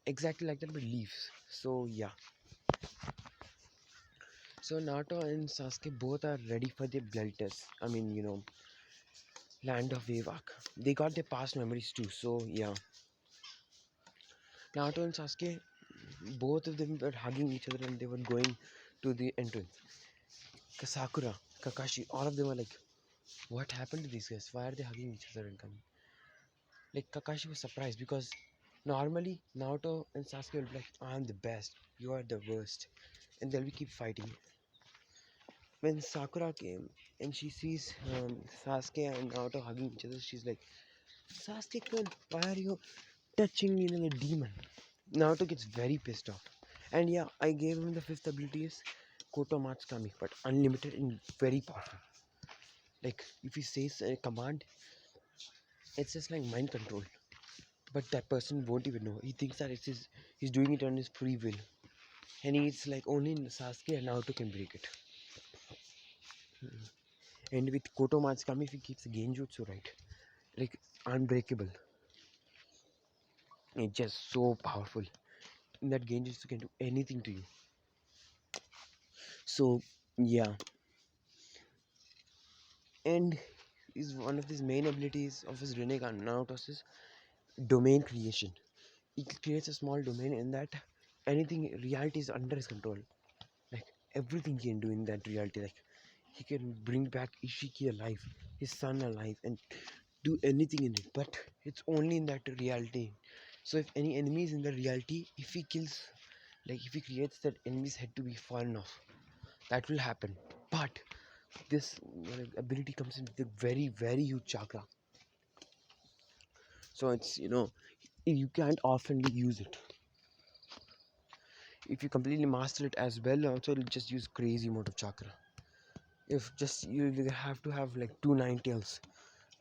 [SPEAKER 1] Exactly like that with leaves. So yeah. So Naruto and Sasuke both are ready for their blood test. I mean, land of Vivak. They got their past memories too. So yeah. Naruto and Sasuke, both of them were hugging each other and they were going to the entrance. Sakura, Kakashi, all of them were like, what happened to these guys? Why are they hugging each other and coming? Like Kakashi was surprised because normally Naruto and Sasuke will be like, I'm the best, you are the worst. And they'll be keep fighting. When Sakura came and she sees Sasuke and Naruto hugging each other, she's like, Sasuke-kun, why are you touching me like a demon? Naruto gets very pissed off. And yeah, I gave him the fifth ability is Koto Matsukami, but unlimited and very powerful. Like if he says a command, it's just like mind control. But that person won't even know. He thinks that he's doing it on his free will. And it's like only Sasuke and Naruto can break it. And with Koto Matsukami, if he keeps the Genjutsu right, like unbreakable. It's just so powerful. In that Genjutsu can do anything to you. So yeah. And is one of his main abilities of his Rinnegan Naruto's is domain creation. He creates a small domain in that anything reality is under his control. Like everything he can do in that reality. Like he can bring back Ishiki alive, his son alive, and do anything in it. But it's only in that reality. So if any enemy is in the reality, if he kills, like if he creates that enemy's head to be fallen off, that will happen. But this ability comes in with a very very huge chakra. So it's you can't oftenly use it. If you completely master it as well, also it'll just use crazy amount of chakra. If just you have to have like two nine tails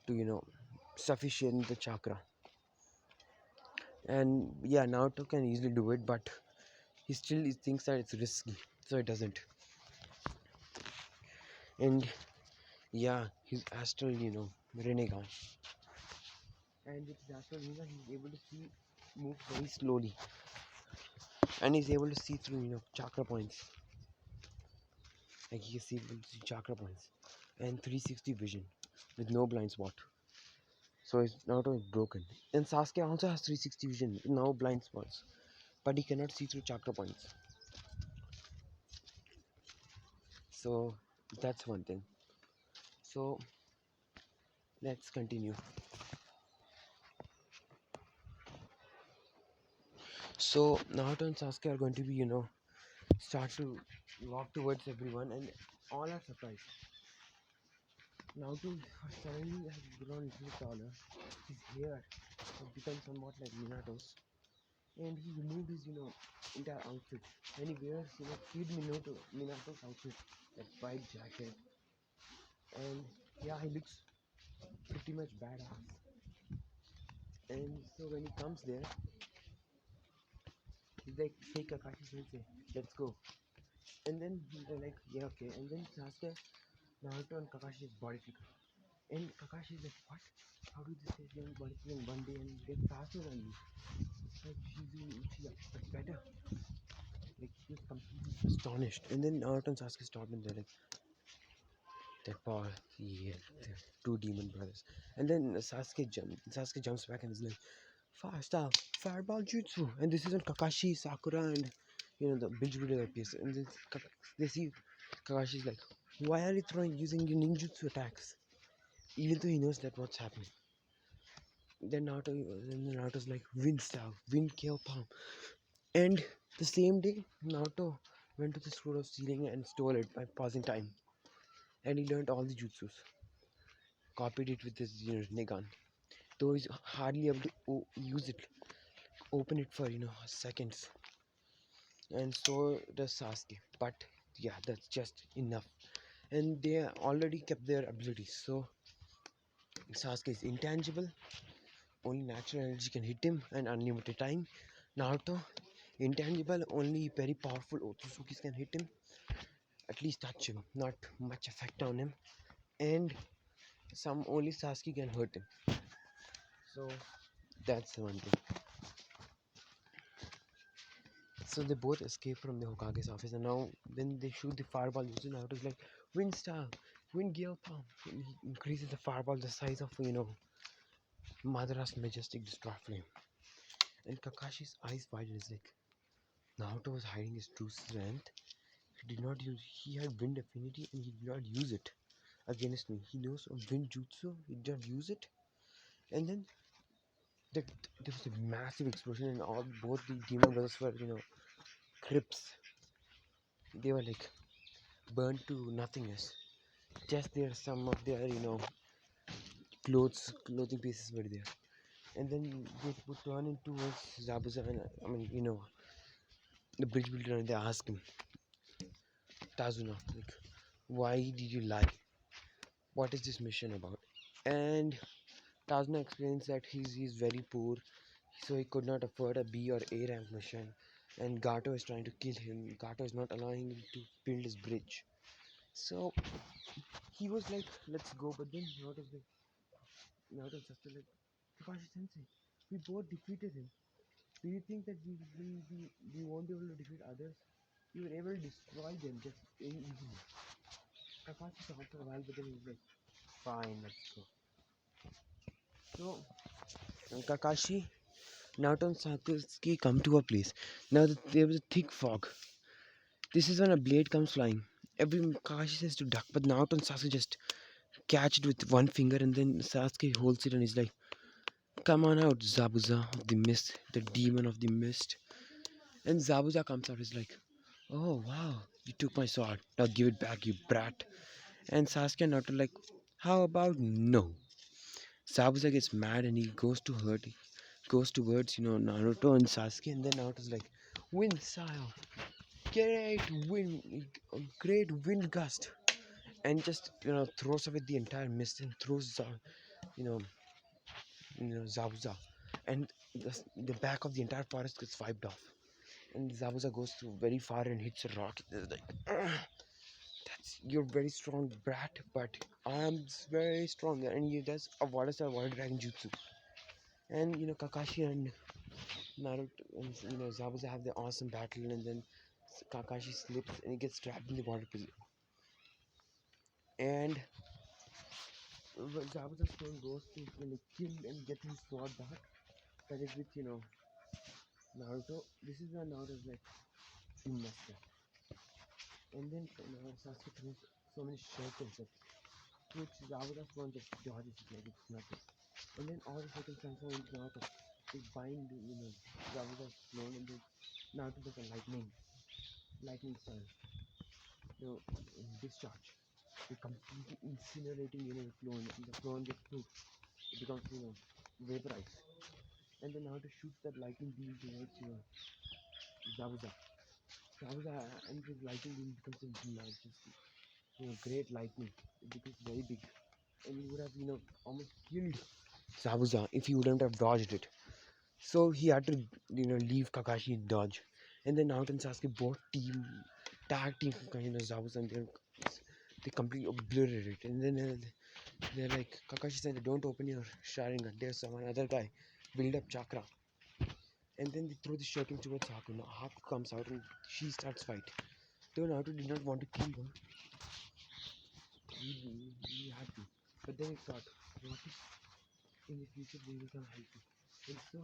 [SPEAKER 1] to sufficient the chakra. And yeah, Naruto can easily do it, but he thinks that it's risky, so it doesn't. And yeah, he's astral, Rinnegan. And with his astral Rinnegan, he's able to see move very slowly, and he's able to see through chakra points. Like he can see chakra points and 360 vision with no blind spot. So his Naruto is broken. And Sasuke also has 360 vision with no blind spots, but he cannot see through chakra points. So that's one thing. So let's continue. So Naruto and Sasuke are going to be, start to walk towards everyone, and all are surprised. Naruto suddenly has grown a little taller. His hair has become somewhat like Minato's, and he removed his, entire outfit. And he wears, kid Minato's outfit, that white jacket, and yeah, he looks pretty much badass. And so when he comes there, he's like, hey Kakashi Sensei, let's go. And then they're like, yeah, okay. And then Sasuke, Naruto, and Kakashi's body flicker. And Kakashi's like, what? How do this young body flicker in one day and get faster than me? Like, she's doing Uchiha, but better. Like, he was completely astonished. And then Naruto and Sasuke stopped and they're like, that power, yeah, they're two demon brothers. And then Sasuke jumps back and is like, fast out, fireball jutsu. And this is when Kakashi, Sakura, and the Binge Builder appears. And then they see Kakashi's like, why are you using your ninjutsu attacks? Even though he knows that what's happening. Then Naruto's like, wind style, wind kill palm. And the same day, Naruto went to the scroll of ceiling and stole it by pausing time. And he learned all the jutsus, copied it with his Rinnegan. Though he's hardly able to use it, open it for seconds. and so does Sasuke. But yeah, that's just enough. And they already kept their abilities. So Sasuke is intangible, only natural energy can hit him, and unlimited time. Naruto, intangible, only very powerful Otsuzukis can hit him, at least touch him, not much effect on him, and some only Sasuke can hurt him. So that's the one thing. So they both escape from the Hokage's office, and now when they shoot the fireball, Naruto's like, wind style, wind gale palm. And he increases the fireball the size of, Madara's majestic destroy flame. And Kakashi's eyes widen. Is like, Naruto was hiding his true strength. He had wind affinity and he did not use it against me. He knows of wind jutsu, he did not use it. And then the, there was a massive explosion, and both the demon brothers were, crips. They were like burned to nothingness. Just there, some of their, clothing pieces were there. And then they would turn into Zabuza, and the bridge builder, and they ask him, Tazuna, like, why did you lie? What is this mission about? And Tazuna explains that he's very poor, so he could not afford a B or A rank mission. And Gato is trying to kill him. Gato is not allowing him to build his bridge. So he was like, let's go. But then Naruto was just like, Kakashi Sensei, we both defeated him. Do you think that we won't be able to defeat others? We were able to destroy them just easily. Kakashi thought for a while, but then he was like, fine, let's go. So Kakashi, Naruto and Sasuke come to a place. Now that there was a thick fog. This is when a blade comes flying. Every Kakashi says to duck, but Naruto and Sasuke just catch it with one finger, and then Sasuke holds it and he's like, come on out, Zabuza of the mist, the demon of the mist. And Zabuza comes out, he's like, oh wow, you took my sword. Now give it back, you brat. And Sasuke and Naruto like, how about no? Zabuza gets mad and he goes towards, Naruto and Sasuke, and then Naruto's like, wind style, great wind gust, and just, throws away the entire mist and throws, you know, Zabuza, and the back of the entire forest gets wiped off, and Zabuza goes through very far and hits a rock. It's like, that's you're very strong, brat, but I'm very strong, and he does a water dragon jutsu, and Kakashi and Naruto and Zabuza have the awesome battle, and then Kakashi slips and he gets trapped in the water prison, and Zabuza's stone goes to kill and get his sword back. That is with Naruto. This is where Naruto's like, you messed up. And then Sasuke throws so many shurikens at which Zabuza's stone just dodges it like it's nothing. And then all the shurikens transform into Naruto. They bind Zabuza's stone, and then Naruto does a lightning style, discharge. They completely incinerating the clone, and the clone gets pooped. It becomes vaporized. And then Naruto shoots that lightning beam towards Zabuza. Zabuza and his lightning beam becomes a majestic, great lightning. It becomes very big, and he would have almost killed Zabuza if he wouldn't have dodged it. So he had to leave Kakashi in dodge, and then Naruto and Sasuke both tag team Zabuza, and they completely obliterate it. And then they're like, Kakashi said, don't open your Sharingan. There's some other guy build up chakra, and then they throw the shuriken towards Haku. Now Haku comes out and she starts fight. Though Naruto did not want to kill her, he had to. But then he thought, what if in the future they will come help you? And so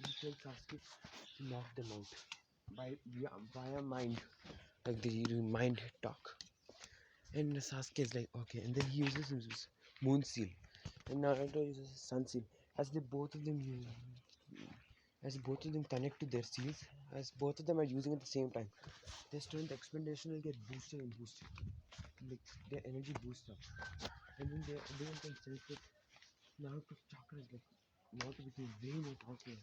[SPEAKER 1] he tells Sasuke to knock them out via mind, like the mind talk. And Sasuke is like, okay, and then he uses his moon seal, and Naruto uses his sun seal. As they both of them as both of them connect to their seals, as both of them are using at the same time, their strength expectation will get boosted and boosted, like their energy boosts up, and then everyone can sense that Naruto's chakra is like Naruto became way more powerful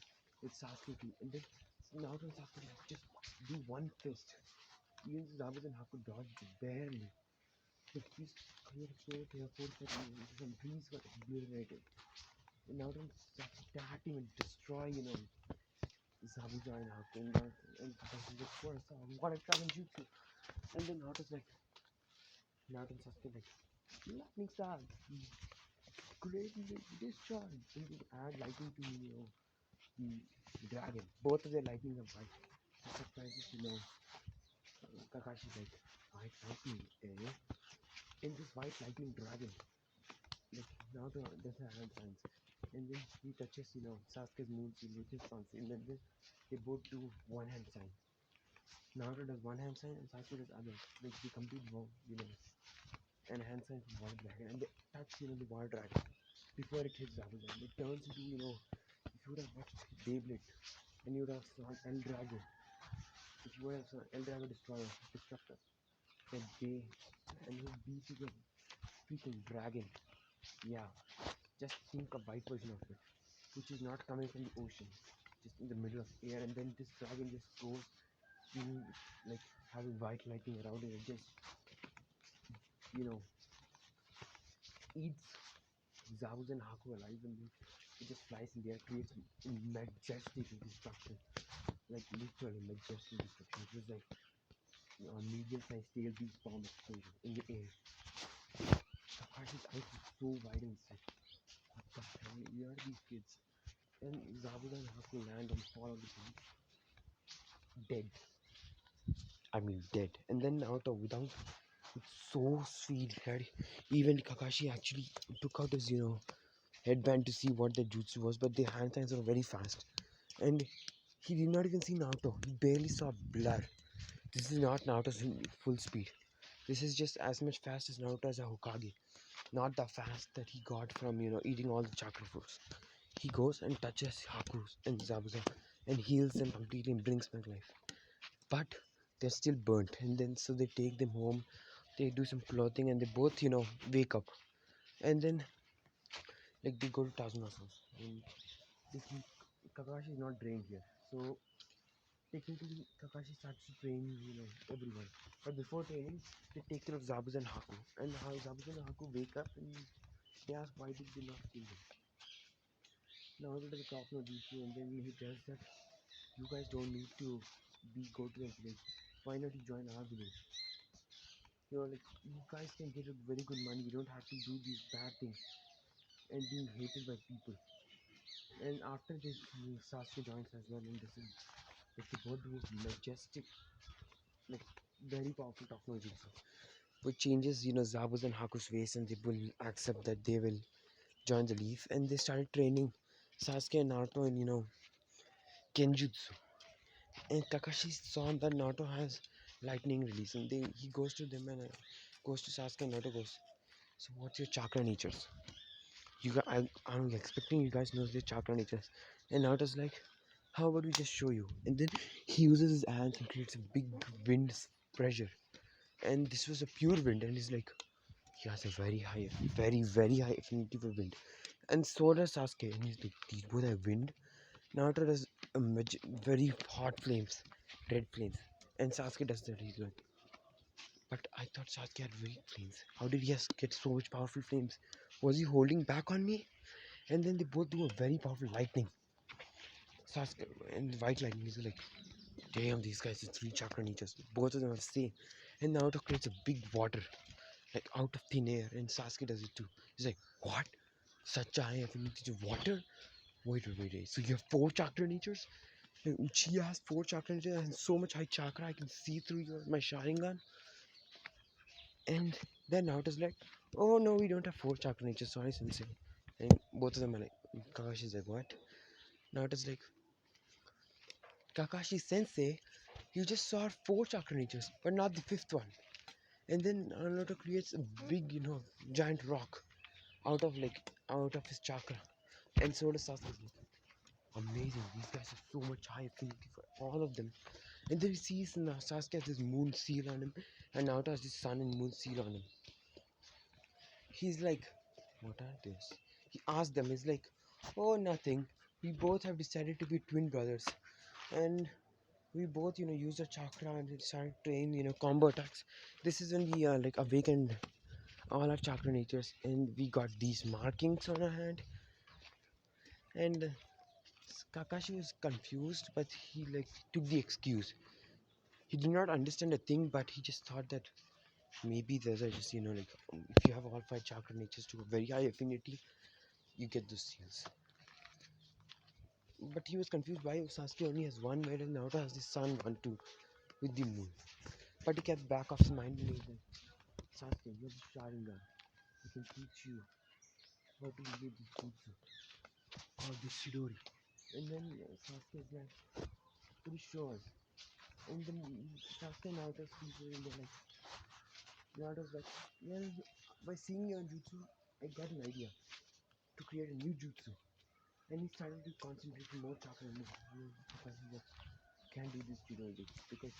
[SPEAKER 1] with Sasuke too, and then Naruto and Sasuke just do one fist. Even Zabuza and Haku dodged barely. Like he's clear so careful that some trees got obliterated. And Naruto and Sasuke attacked him and destroy, Zabuza and Haku. And Kakashi like, what a dragon jutsu. And then Naruto and Sasuke like, lightning star, greatly discharge. And they add lightning to, the dragon. Both of their lightning are white. The surprises, Kakashi's like, white lightning, eh? In this white lightning dragon, like Naruto does have hand signs. And then he touches, Sasuke's moon seal with his sun seal. And then they both do one hand sign. Naruto does one hand sign and Sasuke does other. Like they complete wow, and hand sign from water dragon. And they touch, the water dragon before it hits Zabuza. And it turns into, if you would have watched Beyblade and you would have saw El Drago, if you would have saw El Drago Destroyer, Destructor, that they, and he beats you with a freaking dragon. Yeah, just think a white version of it, which is not coming from the ocean, just in the middle of air, and then this dragon just goes in, like having white lightning around it, and just, you know, eats Zabuza and Haku alive, and then it just flies in the air, creates majestic destruction, like literally majestic destruction. It was like a medium-sized tail beast bomb explosion in the air. Kakashi's eyes were so wide and sick. What the hell? Where are these kids? And Zabuza and Haku land and fall on the beach, dead. I mean, dead. And then Naruto, without, it's so sweet that even Kakashi actually took out his, headband to see what the jutsu was, but the hand signs were very fast. And he did not even see Naruto. He barely saw blur. This is not Naruto's full speed. This is just as much fast as Naruto as a Hokage. Not the fast that he got from, eating all the chakra fruits. He goes and touches Haku and Zabuza and heals them completely and brings back life. But they're still burnt, and then so they take them home. They do some clothing, and they both, wake up. And then, like, they go to Tazuna's house. And they see Kakashi is not drained here. So technically, Kakashi starts to train, everyone. But before training, they take care of Zabuza and Haku. And how Zabuza and Haku wake up and they ask why did they not kill them. Now to the top no Jutsu, and then he tells that you guys don't need to go to the village. Why not you join our village? Like you guys can get a very good money. You don't have to do these bad things and being hated by people. And after this, Sasuke joins as well, and this is like they both do majestic, like very powerful talk no Jutsu, which changes, Zabuza and Haku's face, and they will accept that they will join the Leaf, and they started training Sasuke and Naruto in, Kenjutsu. And Kakashi saw that Naruto has lightning release, and he goes to them and goes to Sasuke, and Naruto goes, so what's your chakra natures? I'm expecting you guys know the chakra natures. And Naruto's like, how about we just show you? And then he uses his hands and creates a big wind pressure. And this was a pure wind, and he's like, he has a very high, very, very high affinity for wind. And so does Sasuke, and he's like, these both have wind. Naruto does very hot flames, red flames. And Sasuke does that, he's like, but I thought Sasuke had weak flames. How did he get so much powerful flames? Was he holding back on me? And then they both do a very powerful lightning. Sasuke and white lightning is like, damn, these guys are three chakra ninjas. Both of them are the same. And Naruto creates a big water, like out of thin air, and Sasuke does it too. He's like, what? Such a high affinity to water? Wait. So you have four chakra natures? Like, Uchiha has four chakra natures and so much high chakra I can see through my Sharingan. And then Naruto's like, oh no, we don't have four chakra natures, sorry sensei. And both of them are like, Kakashi's like, what? Naruto's like, Kakashi sensei, you just saw four chakra natures, but not the fifth one. And then Naruto creates a big, giant rock out of his chakra. And so does Sasuke. Amazing, these guys have so much high affinity for all of them. And then he sees Sasuke has this moon seal on him, and Naruto has this sun and moon seal on him. He's like, what are this? He asked them, he's like, oh, nothing. We both have decided to be twin brothers. And we both used our chakra and we started train combo attacks. This is when we like awakened all our chakra natures, and we got these markings on our hand. And Kakashi was confused, but he like took the excuse. He did not understand a thing, but he just thought that maybe there's a just like if you have all five chakra natures to a very high affinity, you get those seals. But he was confused why Sasuke only has one medal and Naruto has the sun one too with the moon. But he kept back of his mind and he was like, Sasuke, you're the Sharingan. I can teach you how to use this jutsu or this Shidori. And then Sasuke is like, pretty sure. And then Sasuke and Naruto speak and they're like, Naruto's like, well, by seeing your jutsu, I got an idea to create a new jutsu. And he started to concentrate more chakra and more because he like, can't do this Shidori jutsu because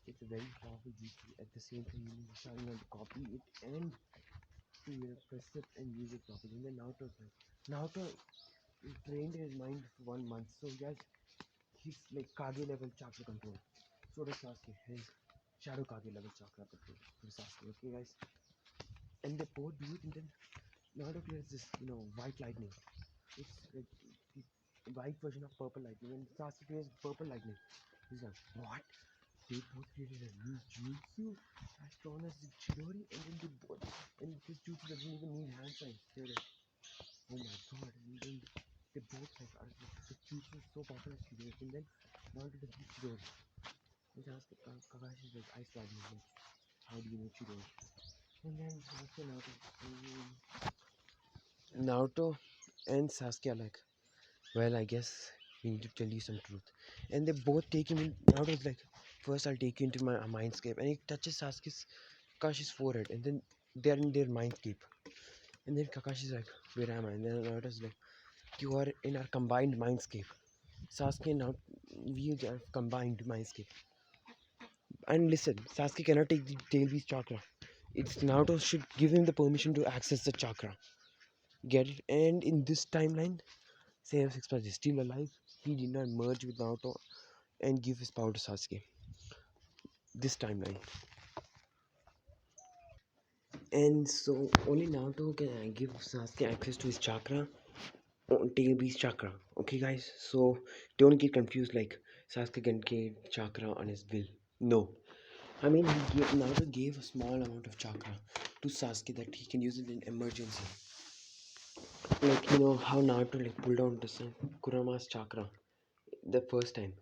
[SPEAKER 1] it's a very powerful jutsu. At the same time, you need Sharingan to copy it and to press it and use it properly. And then Naruto trained in his mind for 1 month, so he's like Kage level chakra control. So does Sasuke, his Shadow Kage level chakra control for Sasuke. Okay, guys, and they both do it, and then Naruto creates this white lightning. It's like the white version of purple lightning, and Sasuke creates purple lightning. He's like, what? They both created a new jutsu as strong as the Chidori, and then they both, and this jutsu doesn't even need hand signs. They're like, oh my god, and then they both like are like, the jutsu is so powerful as Chidori, and then Naruto does this Chidori. And Kakashi is like, ice lightning, like, how do you know Chidori? And then Naruto and Sasuke are like, well, I guess we need to tell you some truth. And they both take him in. Naruto's like, first I'll take you into my mindscape. And he touches Kakashi's forehead. And then they're in their mindscape. And then Kakashi's like, where am I? And then Naruto's like, you are in our combined mindscape. Sasuke and Naruto, we are combined mindscape. And listen, Sasuke cannot take the tail beast chakra. It's Naruto should give him the permission to access the chakra. Get it? And in this timeline, Saiyan Six is still alive. He did not merge with Naruto and give his power to Sasuke. This timeline. And so only Naruto can give Sasuke access to his chakra, tail beast chakra. Okay, guys. So don't get confused. Like Sasuke can get chakra on his will. No, I mean Naruto gave a small amount of chakra to Sasuke that he can use it in emergency. Like how Naruto like pulled out the Kurama's chakra the first time.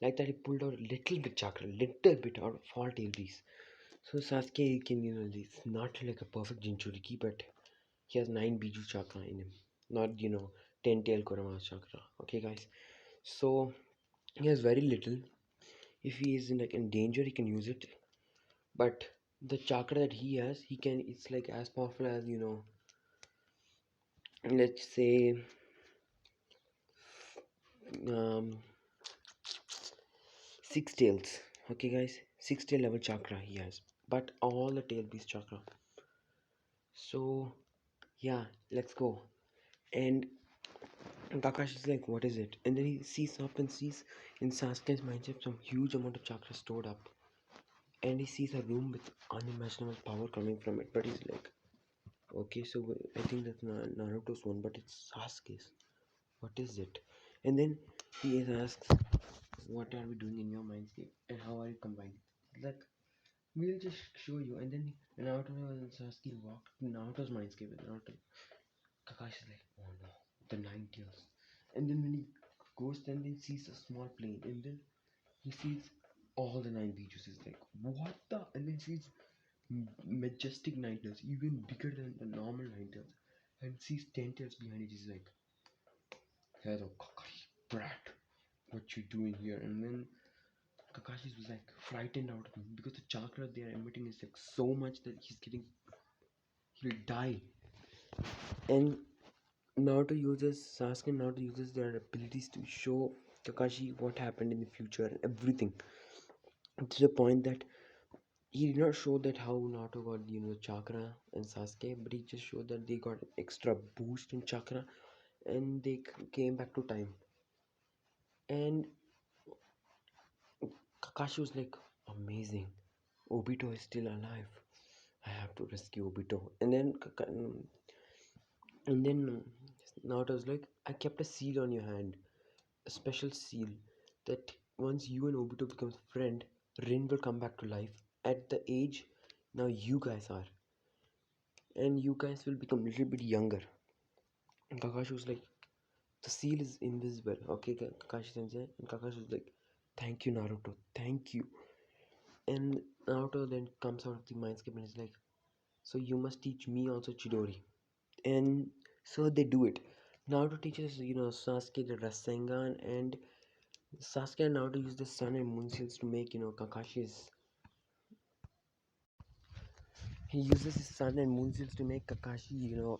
[SPEAKER 1] Like that he pulled out a little bit chakra, little bit out of all tail beasts. So Sasuke can, it's not like a perfect Jinchuriki, but he has 9 Biju chakra in him. Not, 10 tail Kurama chakra. Okay, guys. So he has very little. If he is in danger, he can use it. But the chakra that he has, it's like as powerful as, let's say, um, 6 tails. Okay, guys. 6 tail level chakra he has. But all the tail beast chakra. So, yeah, let's go. And Kakashi is like, what is it? And then he sees up and sees in Sasuke's mindset some huge amount of chakra stored up. And he sees a room with unimaginable power coming from it. But he's like, okay, so I think that's Naruto's one, but it's Sasuke's. What is it? And then he asks, what are we doing in your mindscape? And how are you combined? Like, we'll just show you. And then Naruto and Sasuke walk to Naruto's mindscape with Naruto. Kakashi's like, oh no, the 9 tails. And then when he goes, then he sees a small plane, and then he sees all the 9 beaches. He's like, what the? And then sees majestic 9 tails, even bigger than the normal 9 tails, and sees 10 tails behind it. He's like, hello, Kakashi, brat, what you doing here? And then Kakashi was like frightened out of him because the chakra they are emitting is like so much that he'll die. And Naruto uses their abilities to show Kakashi what happened in the future and everything. To the point that he did not show that how Naruto got chakra and Sasuke, but he just showed that they got an extra boost in chakra and they came back to time. And Kakashi was like, amazing. Obito is still alive. I have to rescue Obito. And then Naruto was like, I kept a seal on your hand, a special seal that once you and Obito become friend, Rin will come back to life at the age now you guys are, and you guys will become a little bit younger. And Kakashi was like, the seal is invisible, okay, Kakashi Sensei. And Kakashi was like, thank you, Naruto, thank you. And Naruto then comes out of the mindscape and is like, so you must teach me also Chidori. And so they do it. Naruto teaches, Sasuke the Rasengan, and Sasuke and Naruto use the sun and moon seals to make, Kakashi's. He uses his sun and moon seals to make Kakashi,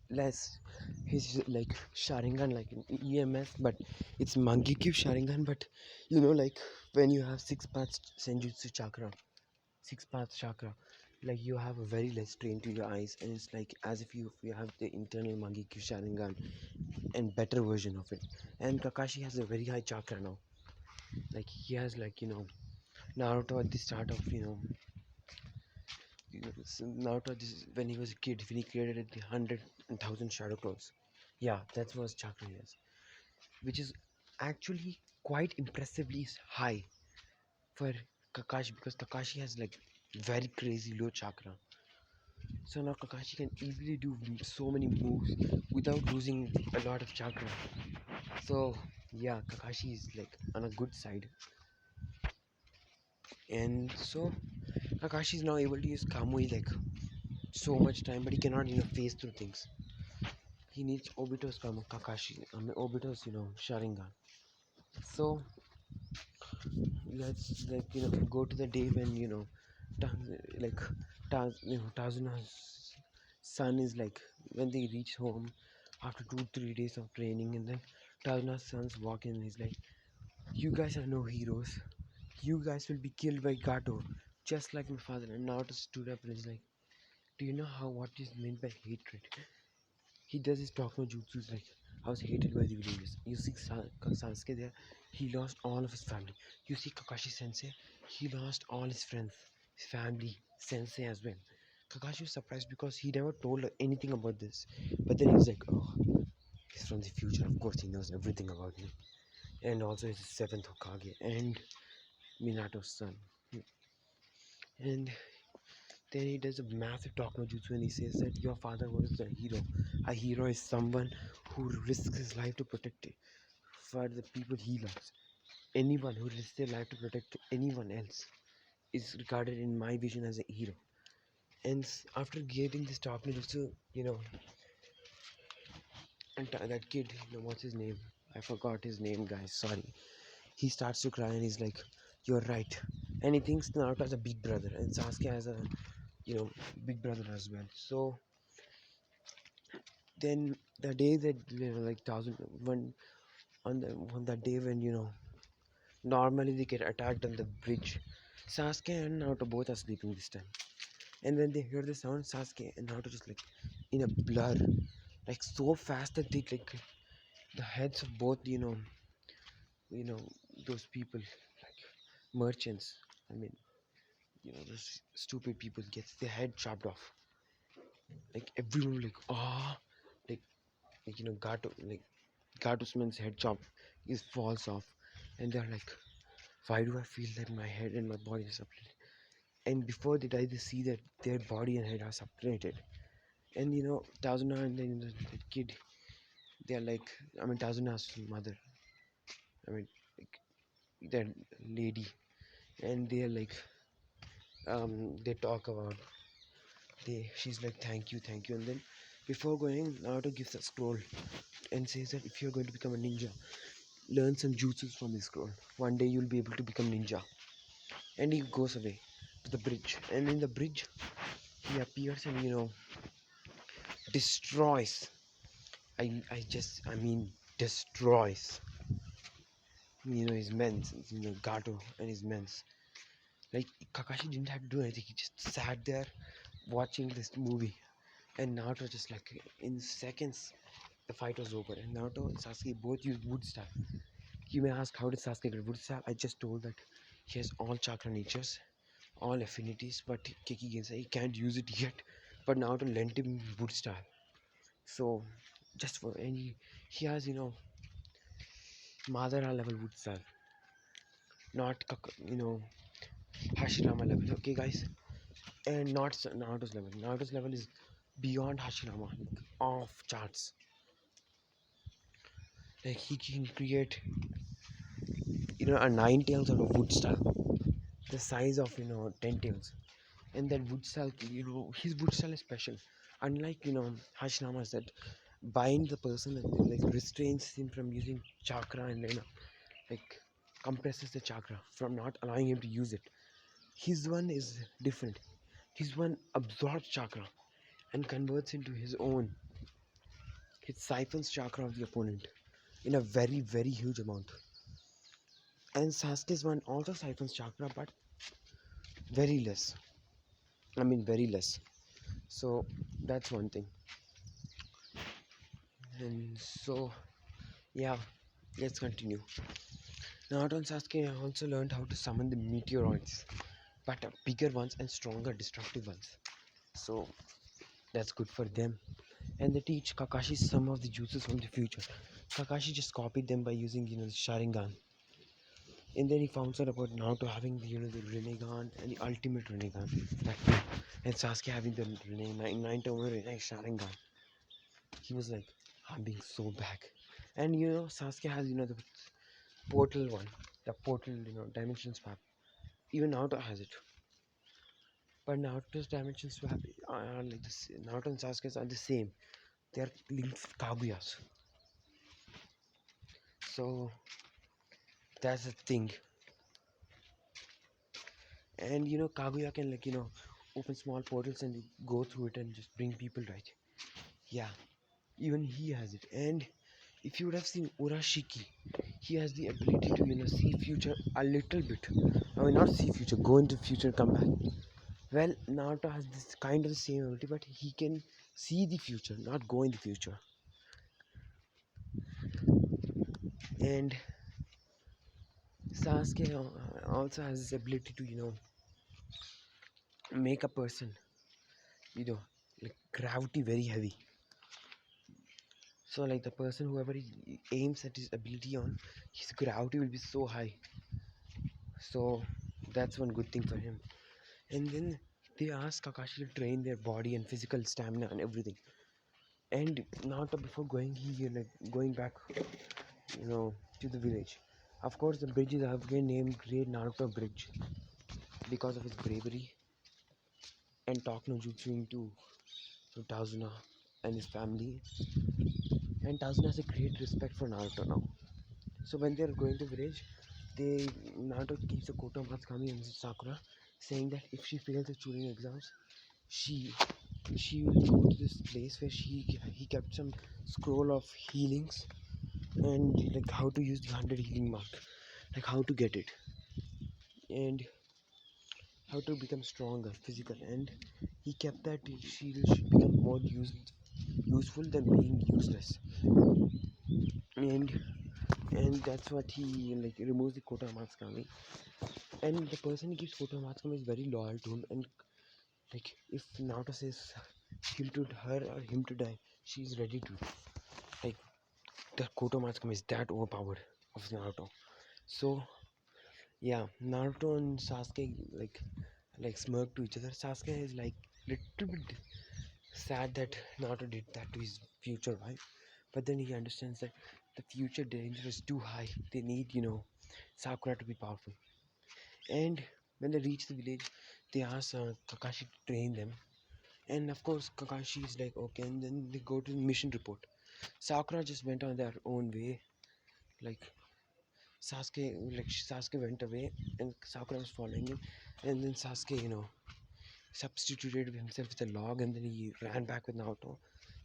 [SPEAKER 1] less. He's like Sharingan, like an EMS, but it's Mangekyo Sharingan. But like when you have six parts Senjutsu chakra, six paths chakra, like you have a very less strain to your eyes, and it's like as if you have the internal Mangekyo Sharingan and better version of it. And Kakashi has a very high chakra now. Like he has like Naruto at the start of Naruto this when he was a kid, when he created the 100,000 shadow clones. Yeah, that was chakra, yes, which is actually quite impressively high for Kakashi, because Kakashi has like very crazy low chakra. So now Kakashi can easily do so many moves without losing a lot of chakra. So yeah, Kakashi is like on a good side. And so Kakashi is now able to use Kamui like so much time, but he cannot phase through things. He needs Obito's Kakashi, Obito's Sharingan. So let's like go to the day when like Tazuna's son is like, when they reach home after 2-3 days of training, and then Tazuna's sons walk in and he's like, you guys are no heroes, you guys will be killed by Gato just like my father. And Naruto stood up and is like, do you know how what is meant by hatred? He does his talk no jutsus like, I was hated by the villagers. You see Sasuke there, he lost all of his family. You see Kakashi Sensei, he lost all his friends, his family, Sensei as well. Kakashi was surprised because he never told her anything about this. But then he was like, oh, he's from the future. Of course, he knows everything about me. And also, he's the seventh Hokage and Minato's son. And then he does a massive talk no jutsu and he says that your father was a hero. A hero is someone who risks his life to protect it for the people he loves. Anyone who risks their life to protect anyone else is regarded in my vision as a hero. And after getting this talk no jutsu, and that kid, what's his name? I forgot his name, guys. Sorry. He starts to cry and he's like, "You're right." And he thinks Naruto has a big brother and Sasuke has a, big brother as well. So then the day that like 1001, on that day when normally they get attacked on the bridge, Sasuke and Naruto both are sleeping this time. And when they hear the sound, Sasuke and Naruto just like in a blur, like so fast that they like the heads of both you know those people, like merchants, I mean, those stupid people gets their head chopped off. Like everyone like, ah, like Gato, like Gatosman's head chop is falls off, and they're like, why do I feel that my head and my body is separated? And before they die, they see that their body and head are separated. And Tazuna and then the kid, they're like, I mean, Tazuna's mother, I mean, like that lady, and they're like, they talk about, she's like, thank you, and then before going, Naruto gives a scroll and says that if you're going to become a ninja, learn some jutsus from this scroll. One day you'll be able to become ninja. And he goes away to the bridge. And in the bridge, he appears and destroys. I mean destroys. His men's. Gato and his men's. Like Kakashi didn't have to do anything. He just sat there watching this movie. And Naruto just like in seconds, the fight was over. And Naruto and Sasuke both used wood staff. You may ask, how did Sasuke get wood staff? I just told that He has all chakra natures, all affinities, but Kiki Gensa, he can't use it yet. But now to lend him wood style. So just for any, he has Madara level wood style, not Hashirama level. Okay, guys, and not Naruto's level. Naruto's level is beyond Hashirama, like off charts. Like he can create a nine tails out of wood style, the size of 10 tails. And that wood style, his wood style is special, unlike Hashinamas that bind the person and then like restrains him from using chakra and then like compresses the chakra from not allowing him to use it. His one is different. His one absorbs chakra and converts into his own. It siphons chakra of the opponent in a very very huge amount. And Sasuke's one also siphons chakra, but very less. I mean very less. So that's one thing. And so yeah, let's continue. Naruto and Sasuke also learned how to summon the meteoroids, but bigger ones and stronger destructive ones. So that's good for them. And they teach Kakashi some of the juices from the future. Kakashi just copied them by using the Sharingan. And then he found out about Naruto having the Rinnegan and the ultimate Rinnegan. That too. And Sasuke having the nine tomer Sharingan. He was like, I'm being so back. And Sasuke has the portal one, the portal dimension swap. Even Naruto has it. But Naruto's dimension swap are like this. Naruto and Sasuke's are the same. They are linked with Kaguyas. So that's the thing. And Kaguya can open small portals and go through it and just bring people, right? Yeah, even he has it. And if you would have seen Urashiki, he has the ability to see future a little bit. I mean, not see future, go into future, come back. Well, Naruto has this kind of the same ability, but he can see the future, not go in the future. And Sasuke also has this ability to make a person you know like gravity very heavy. So like the person whoever he aims at his ability on, his gravity will be so high. So that's one good thing for him. And then they ask Kakashi to train their body and physical stamina and everything. And Naruto before going, he going back, to the village. Of course, the bridge is again named Great Naruto Bridge because of his bravery and talk no jutsu to Tazuna and his family. And Tazuna has a great respect for Naruto now. So when they are going to village, Naruto keeps a Koto Matsukami and Sakura, saying that if she fails the Chunin exams, she she will go to this place where he kept some scroll of healings and like how to use the 100 healing mark, like how to get it and how to become stronger physical. And he kept that shield should become more useful than being useless. And that's what he removes the Kota Matsukami. And the person he gives Kota Matsukami is very loyal to him. And like if Naruto says he'll to her or him to die, she's ready to. Like the Kota Matsukami is that overpowered of Naruto. So yeah, Naruto and Sasuke like smirk to each other. Sasuke is like little bit sad that Naruto did that to his future wife, but then he understands that the future danger is too high. They need Sakura to be powerful. And when they reach the village, they ask Kakashi to train them. And of course, Kakashi is like okay, and then they go to the mission report. Sakura just went on their own way, like Sasuke went away, and Sakura was following him, and then Sasuke, substituted himself with a log, and then he ran back with Naruto,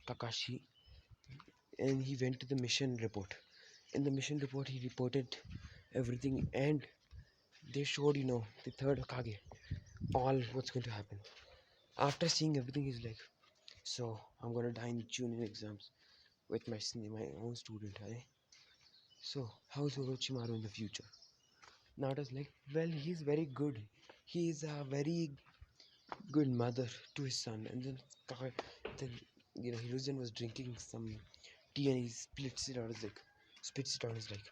[SPEAKER 1] Kakashi, and he went to the mission report. In the mission report, he reported everything, and they showed, the third Hokage, all what's going to happen. After seeing everything, he's like, "So I'm gonna die in the Chunin exams with my own student, eh? So how's Orochimaru in the future?" Naruto's like, well, he's very good. He's a very good mother to his son. And then Hiruzen was drinking some tea and he splits it out. His like, spits it out. He's like,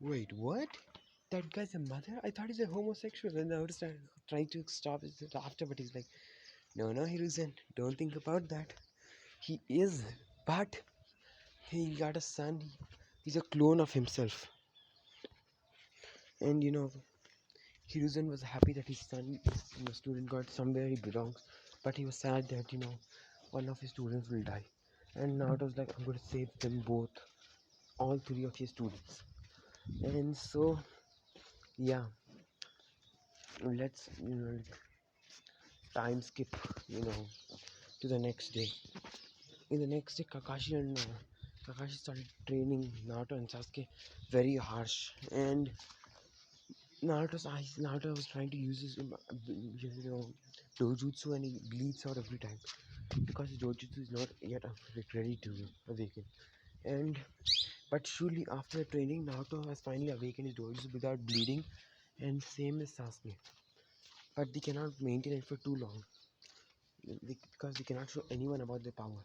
[SPEAKER 1] wait, what? That guy's a mother? I thought he's a homosexual. And I was trying to stop it after, but he's like, no, no, Hiruzen, don't think about that. He is, but he got a son. He's a clone of himself. And Hiruzen was happy that his son, student, got somewhere he belongs, but he was sad that one of his students will die. And now it was like, I'm going to save them both, all three of his students. And so, yeah, let's time skip, you know, to the next day. In the next day, Kakashi started training Naruto and Sasuke very harsh, and Naruto was trying to use his dojutsu, and he bleeds out every time because his dojutsu is not yet ready to awaken. And but surely after the training, Naruto has finally awakened his dojutsu without bleeding, and same as Sasuke. But they cannot maintain it for too long because they cannot show anyone about their power,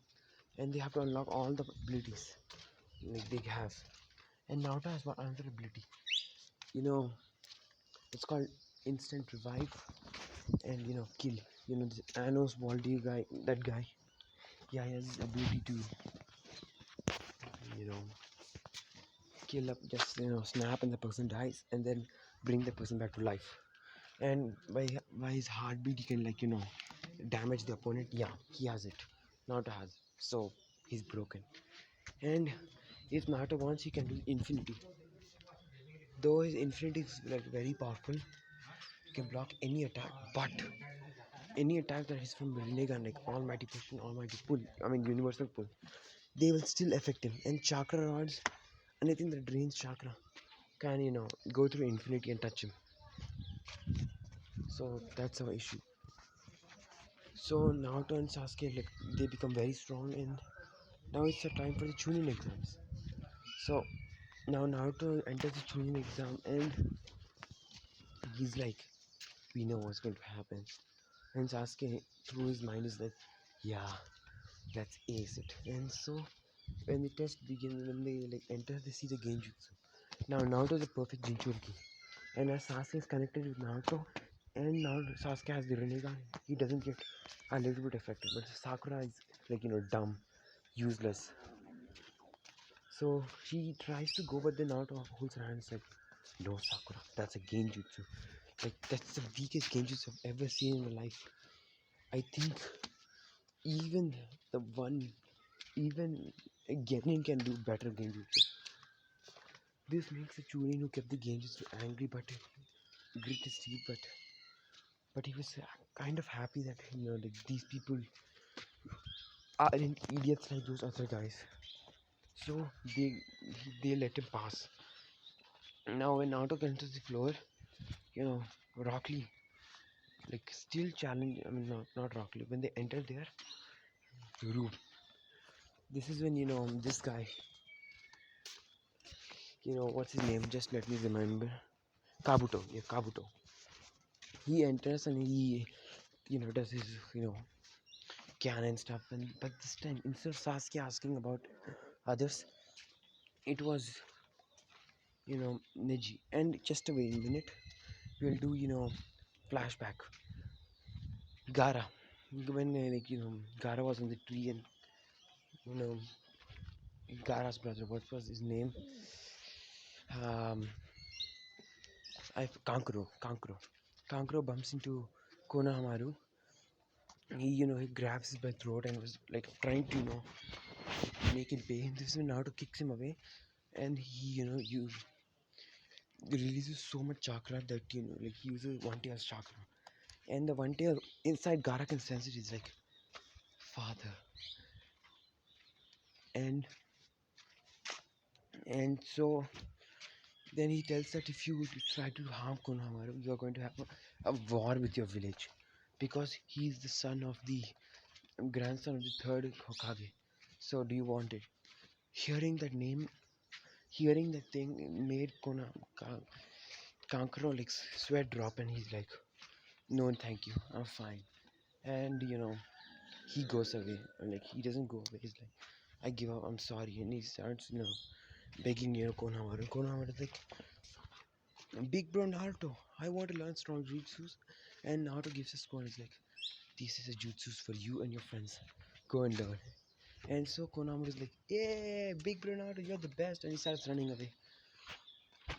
[SPEAKER 1] and they have to unlock all the abilities like they have. And Naruto has one another ability. You know, it's called instant revive and kill. This Anos Baldi guy, that guy. Yeah, he has the ability to you know kill up, just snap and the person dies, and then bring the person back to life. And by his heartbeat, he can damage the opponent. Yeah, he has it. Naruto has it. So he's broken. And if Naruto wants, he can do infinity. Though his infinity is like very powerful, he can block any attack, but any attack that is from Rinnegan, like Almighty Push and Almighty Pull, I mean Universal Pull, they will still affect him. And chakra rods, anything that drains chakra, can go through infinity and touch him. So that's our issue. So Naruto and Sasuke, like, they become very strong, and now it's the time for the Chunin exams. So now Naruto enters the Chunin exam, and he's like, we know what's going to happen. And Sasuke, through his mind, is like, yeah, let's ace it. And so when the test begins, when they enter, they see the Genjutsu. Now Naruto is a perfect Jinchuriki, and as Sasuke is connected with Naruto, and now Sasuke has the Rinnegan, he doesn't get a little bit affected. But Sakura is dumb, useless. So she tries to go, but then Naruto holds her hands like, no, Sakura, that's a Genjutsu. Like, that's the weakest Genjutsu I've ever seen in my life. I think even the one, even a Genin can do better Genjutsu. This makes the Chunin who kept the Genjutsu angry, but grit his teeth. But he was kind of happy that like, these people aren't idiots like those other guys. So they let him pass. Now when Naruto enters the floor, Rock Lee like still challenge. I mean, not Rock Lee. When they enter there room, this is when this guy. What's his name? Just let me remember. Kabuto. Yeah, Kabuto. He enters and he does his canon stuff. And but this time, instead of Sasuke asking about others, it was Neji. And just wait a minute, we'll do flashback. Gara, when Gara was on the tree, and you know Gara's brother, what was his name? Um, Kankuro bumps into Konohamaru. He grabs his by throat and was like trying to make him pay. This is when Naruto kicks him away, and he you releases so much chakra that like he uses one tail's chakra, and the one tail inside Gara can sense it. He's like, father. And so then he tells that if you try to harm Konohamaru, you're going to have a war with your village, because he's the son of the grandson of the third Hokage. So do you want it? Hearing that name, hearing that thing made Kankuro like sweat drop and he's like, no thank you, I'm fine. And he goes away. Like he doesn't go away. He's like, I give up. I'm sorry. And he starts begging Konohamaru. Konohamaru is like, big bro Naruto, I want to learn strong jutsus. And Naruto gives a score. He's like, this is a jutsus for you and your friends. Go and learn. And so Konohamaru is like, yeah, big bro Naruto, you're the best. And he starts running away.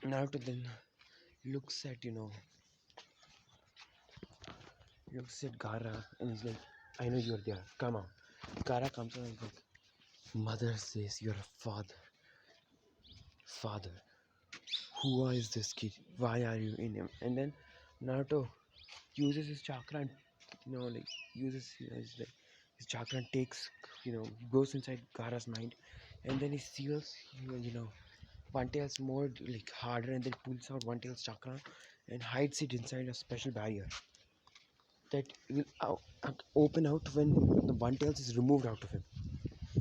[SPEAKER 1] Naruto then looks at looks at Gaara and he's like, I know you're there. Come on. Gaara comes on and he's like, mother says you're a father. Father, who is this kid? Why are you in him? And then Naruto uses his chakra and like uses his chakra and takes goes inside Gaara's mind, and then he seals One Tail's more like harder, and then pulls out One Tail's chakra and hides it inside a special barrier that will open out when the One Tails is removed out of him,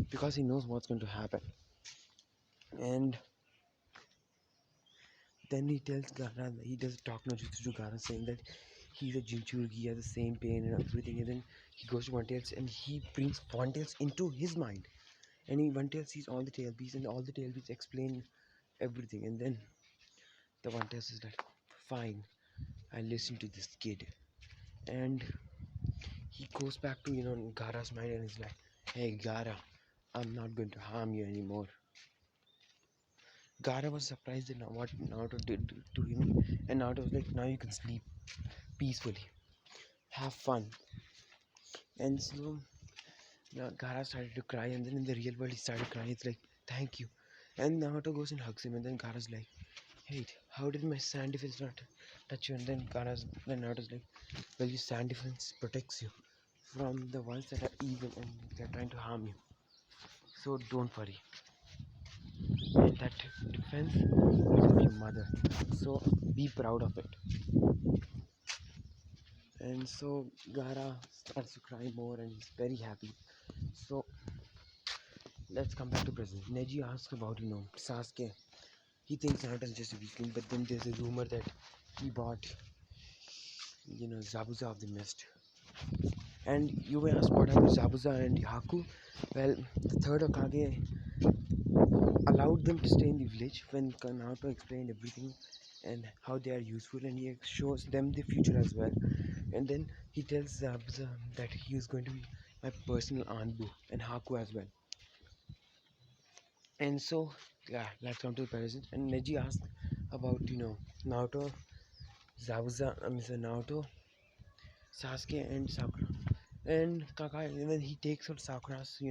[SPEAKER 1] because he knows what's going to happen. And then he tells Gaara, he does talk no jutsu to Gaara, saying that he's a Jinchuriki, he has the same pain and everything. And then he goes to One Tails and he brings One Tails into his mind. And One Tails sees all the tail beasts, and all the tail beasts explain everything. And then the One Tails is like, fine, I listen to this kid. And he goes back to Gaara's mind and is like, hey Gaara, I'm not going to harm you anymore. Gaara was surprised at what Naruto did to him, and Naruto was like, now you can sleep peacefully, have fun. And so Gaara started to cry, and then in the real world he started crying. It's like, thank you. And Naruto goes and hugs him, and then Gaara's like, hey, how did my sand defense not touch you? And then Naruto's like, well, your sand defense protects you from the ones that are evil and they're trying to harm you. So don't worry. And that defense is of your mother. So be proud of it. And so Gaara starts to cry more and he's very happy. So let's come back to present. Neji asks about Sasuke. He thinks Naruto is just a weakling, but then there's a rumor that he bought Zabuza of the Mist. And you may ask, what about Zabuza and Haku? Well, the third Hokage allowed them to stay in the village when Naruto explained everything and how they are useful, and he shows them the future as well. And then he tells Zabuza that he is going to be my personal Anbu, and Haku as well. And so yeah, let's come to the present. And Neji asked about Naruto, Zabuza, Naruto, Sasuke and Sakura. And then he takes out Sakura's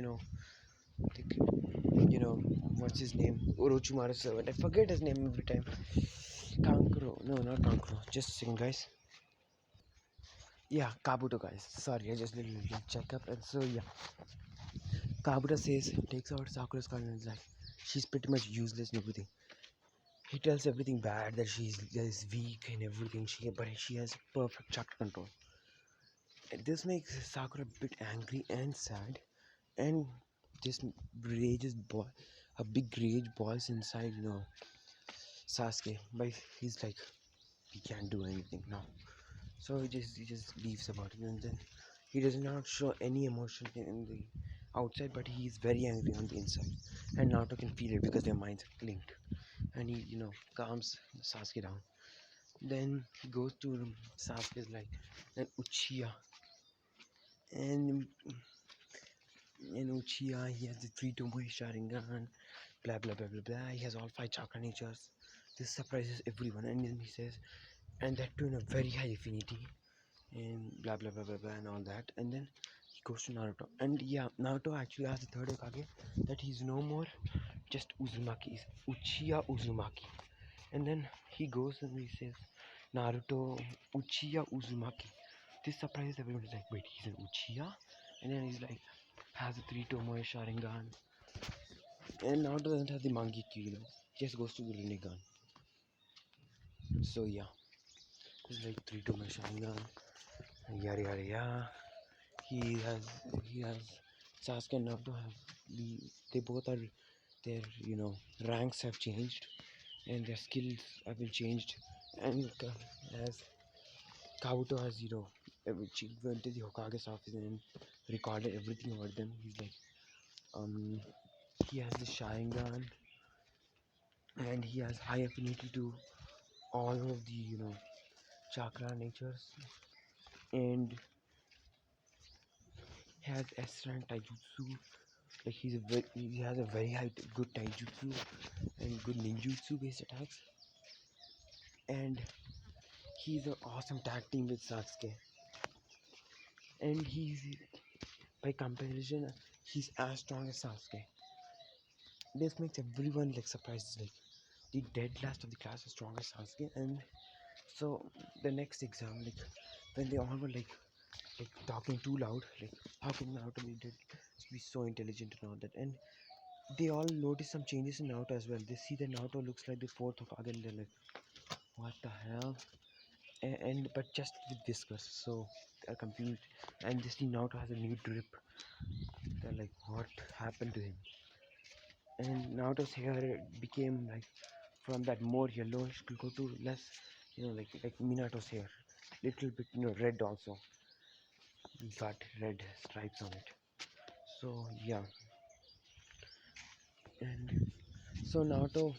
[SPEAKER 1] what's his name, Orochimaru's servant. I forget his name every time. Kankuro, no, not Kankuro, just a second guys. Yeah, Kabuto guys, sorry, I just did a little checkup. And so yeah, Kabuto says, takes out Sakura's card and is like, she's pretty much useless and everything. He tells everything bad, that she's weak and everything, but she has perfect chakra control. And this makes Sakura a bit angry and sad, and this rages boy, a big rage boils inside Sasuke. But he's like, we can't do anything now. So he just leaves about it, and then he does not show any emotion in the outside, but he is very angry on the inside. And Naruto can feel it because their minds are linked. And he calms Sasuke down. Then he goes to Sasuke's like an Uchiha, and in Uchiha he has the three Tomoe Sharingan, blah blah blah blah blah. He has all five chakra natures. This surprises everyone, and then he says, and that too in a very high affinity, and blah blah blah blah blah and all that. And then he goes to Naruto, and yeah, Naruto actually asks the third Hokage that he's no more just Uzumaki, he's Uchiha Uzumaki. And then he goes and he says, Naruto Uchiha Uzumaki. This surprises everyone. He's like, wait, he's an Uchiha? And then he's like, has a three Tomoe Sharingan. And Naruto doesn't have the Mangekyo, he just goes to the Rinnegan. So yeah, he's like three Tomoe Sharingan, yada yada yada. He has Sasuke and Naruto have they both are their ranks have changed and their skills have been changed And as Kabuto has, which he went to the Hokage's office and recorded everything about them. He's like, um, he has the Sharingan, and he has high affinity to all of the, chakra natures, and he has S rank taijutsu. Like he has a very high good taijutsu and good ninjutsu based attacks, and he's an awesome tag team with Sasuke. And he's by comparison, he's as strong as Sasuke. This makes everyone like surprised. Like the dead last of the class is strong as Sasuke, and so the next exam, like when they all were like talking too loud, like how can Naruto be so intelligent and all that, and they all notice some changes in Naruto as well. They see that Naruto looks like the fourth Hokage, and they're like, what the hell? And but just with whiskers, so they're confused, and they see Naruto has a new drip. They're like, what happened to him? And Naruto's hair became like from that more yellowish to go to less, like Minato's hair, little bit red also, got red stripes on it. So yeah, and so Naruto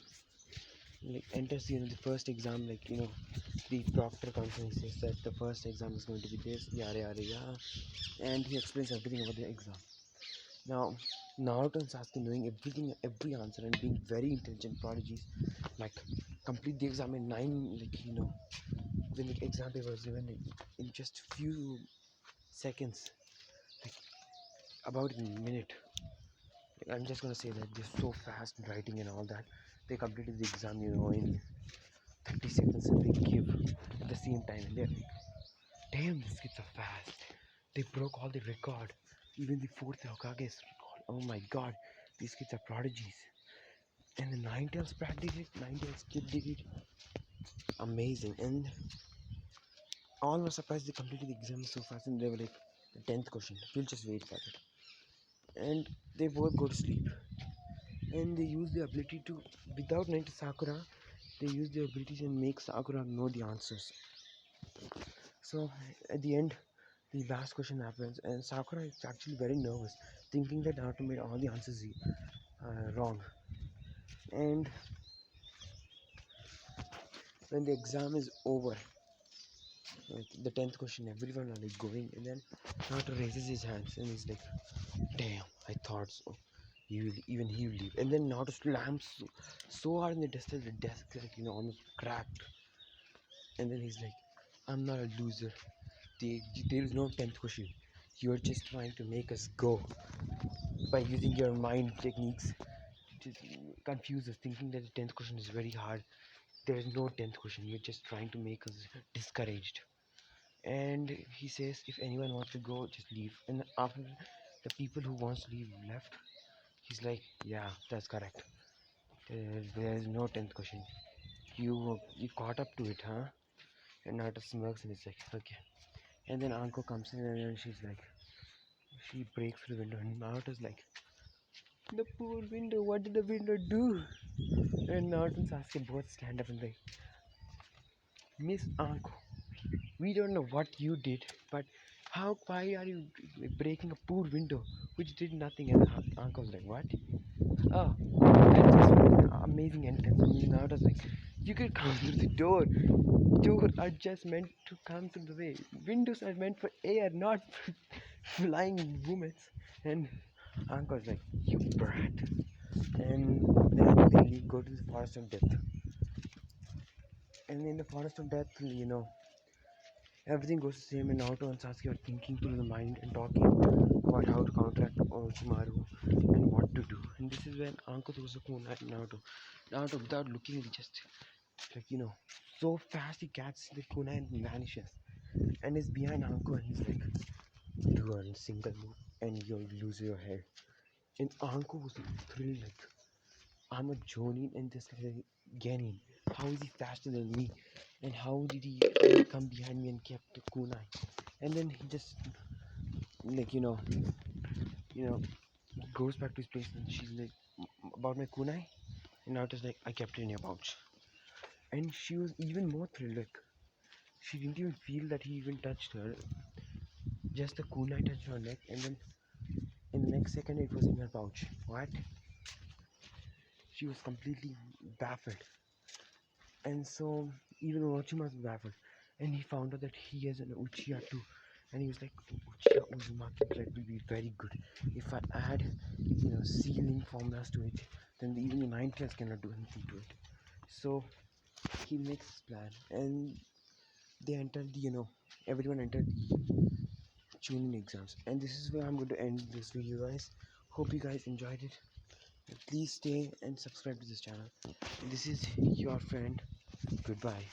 [SPEAKER 1] like enters the first exam, like the proctor comes and he says that the first exam is going to be this, yada yada yada, and he explains everything about the exam. Now, Naruto and Sasuke knowing everything, every answer, and being very intelligent prodigies, like complete the exam in nine, like when the exam paper was given in just few seconds, like about a minute. Like, I'm just gonna say that they're so fast in writing and all that. They completed the exam, in 30 seconds, and they give at the same time, and they're like, damn, these kids are fast. They broke all the record, even the fourth Hokage's record. Oh my god, these kids are prodigies. And the Ninetales practiced it, Ninetales kid did it. Amazing. And all were surprised they completed the exam so fast, and they were like, the 10th question, we'll just wait for it. And they both go to sleep. And they use the ability to, without knowing to Sakura, they use the ability to make Sakura know the answers. So at the end, the last question happens, and Sakura is actually very nervous, thinking that Naruto made all the answers wrong. And when the exam is over, like the 10th question, everyone are like going, and then Naruto raises his hands and he's like, damn, I thought so. Even he will leave. And then Naruto slams so hard in the desk that the desk like almost cracked. And then he's like, I'm not a loser. There is no 10th question. You're just trying to make us go by using your mind techniques to confuse us, thinking that the 10th question is very hard. There is no 10th question. You're just trying to make us discouraged. And he says, if anyone wants to go, just leave. And after the people who wants to leave left, he's like, yeah, that's correct. There's no 10th question. You caught up to it, huh? And Naruto smirks and he's like, okay. And then Anko comes in and then she's like, she breaks through the window and Naruto's like, the poor window, what did the window do? And Naruto and Sasuke both stand up and like, Miss Anko, we don't know what you did, but why are you breaking a poor window which did nothing? And Anko was like, what? Oh, that's just amazing entrance. And Naruto's like, you could come through the door. Doors are just meant to come through the way. Windows are meant for air, not for flying women. And Uncle's like, you brat. And then they go to the forest of death. And in the forest of death, everything goes the same. And Naruto and Sasuke are thinking through the mind and talking about how to counteract Orochimaru and what to do. And this is when Anko throws a kunai at Naruto. Naruto, without looking, he just, like, so fast he catches the kunai and vanishes. And he's behind Anko and he's like, do one single move and you'll lose your head. And Anko was like thrilled, like, I'm a Jonin and this is a Genin. How is he faster than me? And how did he come behind me and kept the kunai? And then he just like goes back to his place and she's like, about my kunai? And Naruto's like, I kept it in your pouch. and she was even more thrilled. Like, she didn't even feel that he even touched her. Just the kunai touched her neck, and then in the next second, it was in her pouch. What? She was completely baffled, and so even Orochimaru was baffled, and he found out that he has an Uchiha too, and he was like, Uchiha Uzumaki blood will be very good. If I add, sealing formulas to it, then even the 9 class cannot do anything to it. So he makes his plan, and they entered the, everyone entered the tuning exams, and this is where I'm going to end this video, guys. Hope you guys enjoyed it. Please stay and subscribe to this channel. This is your friend. Goodbye.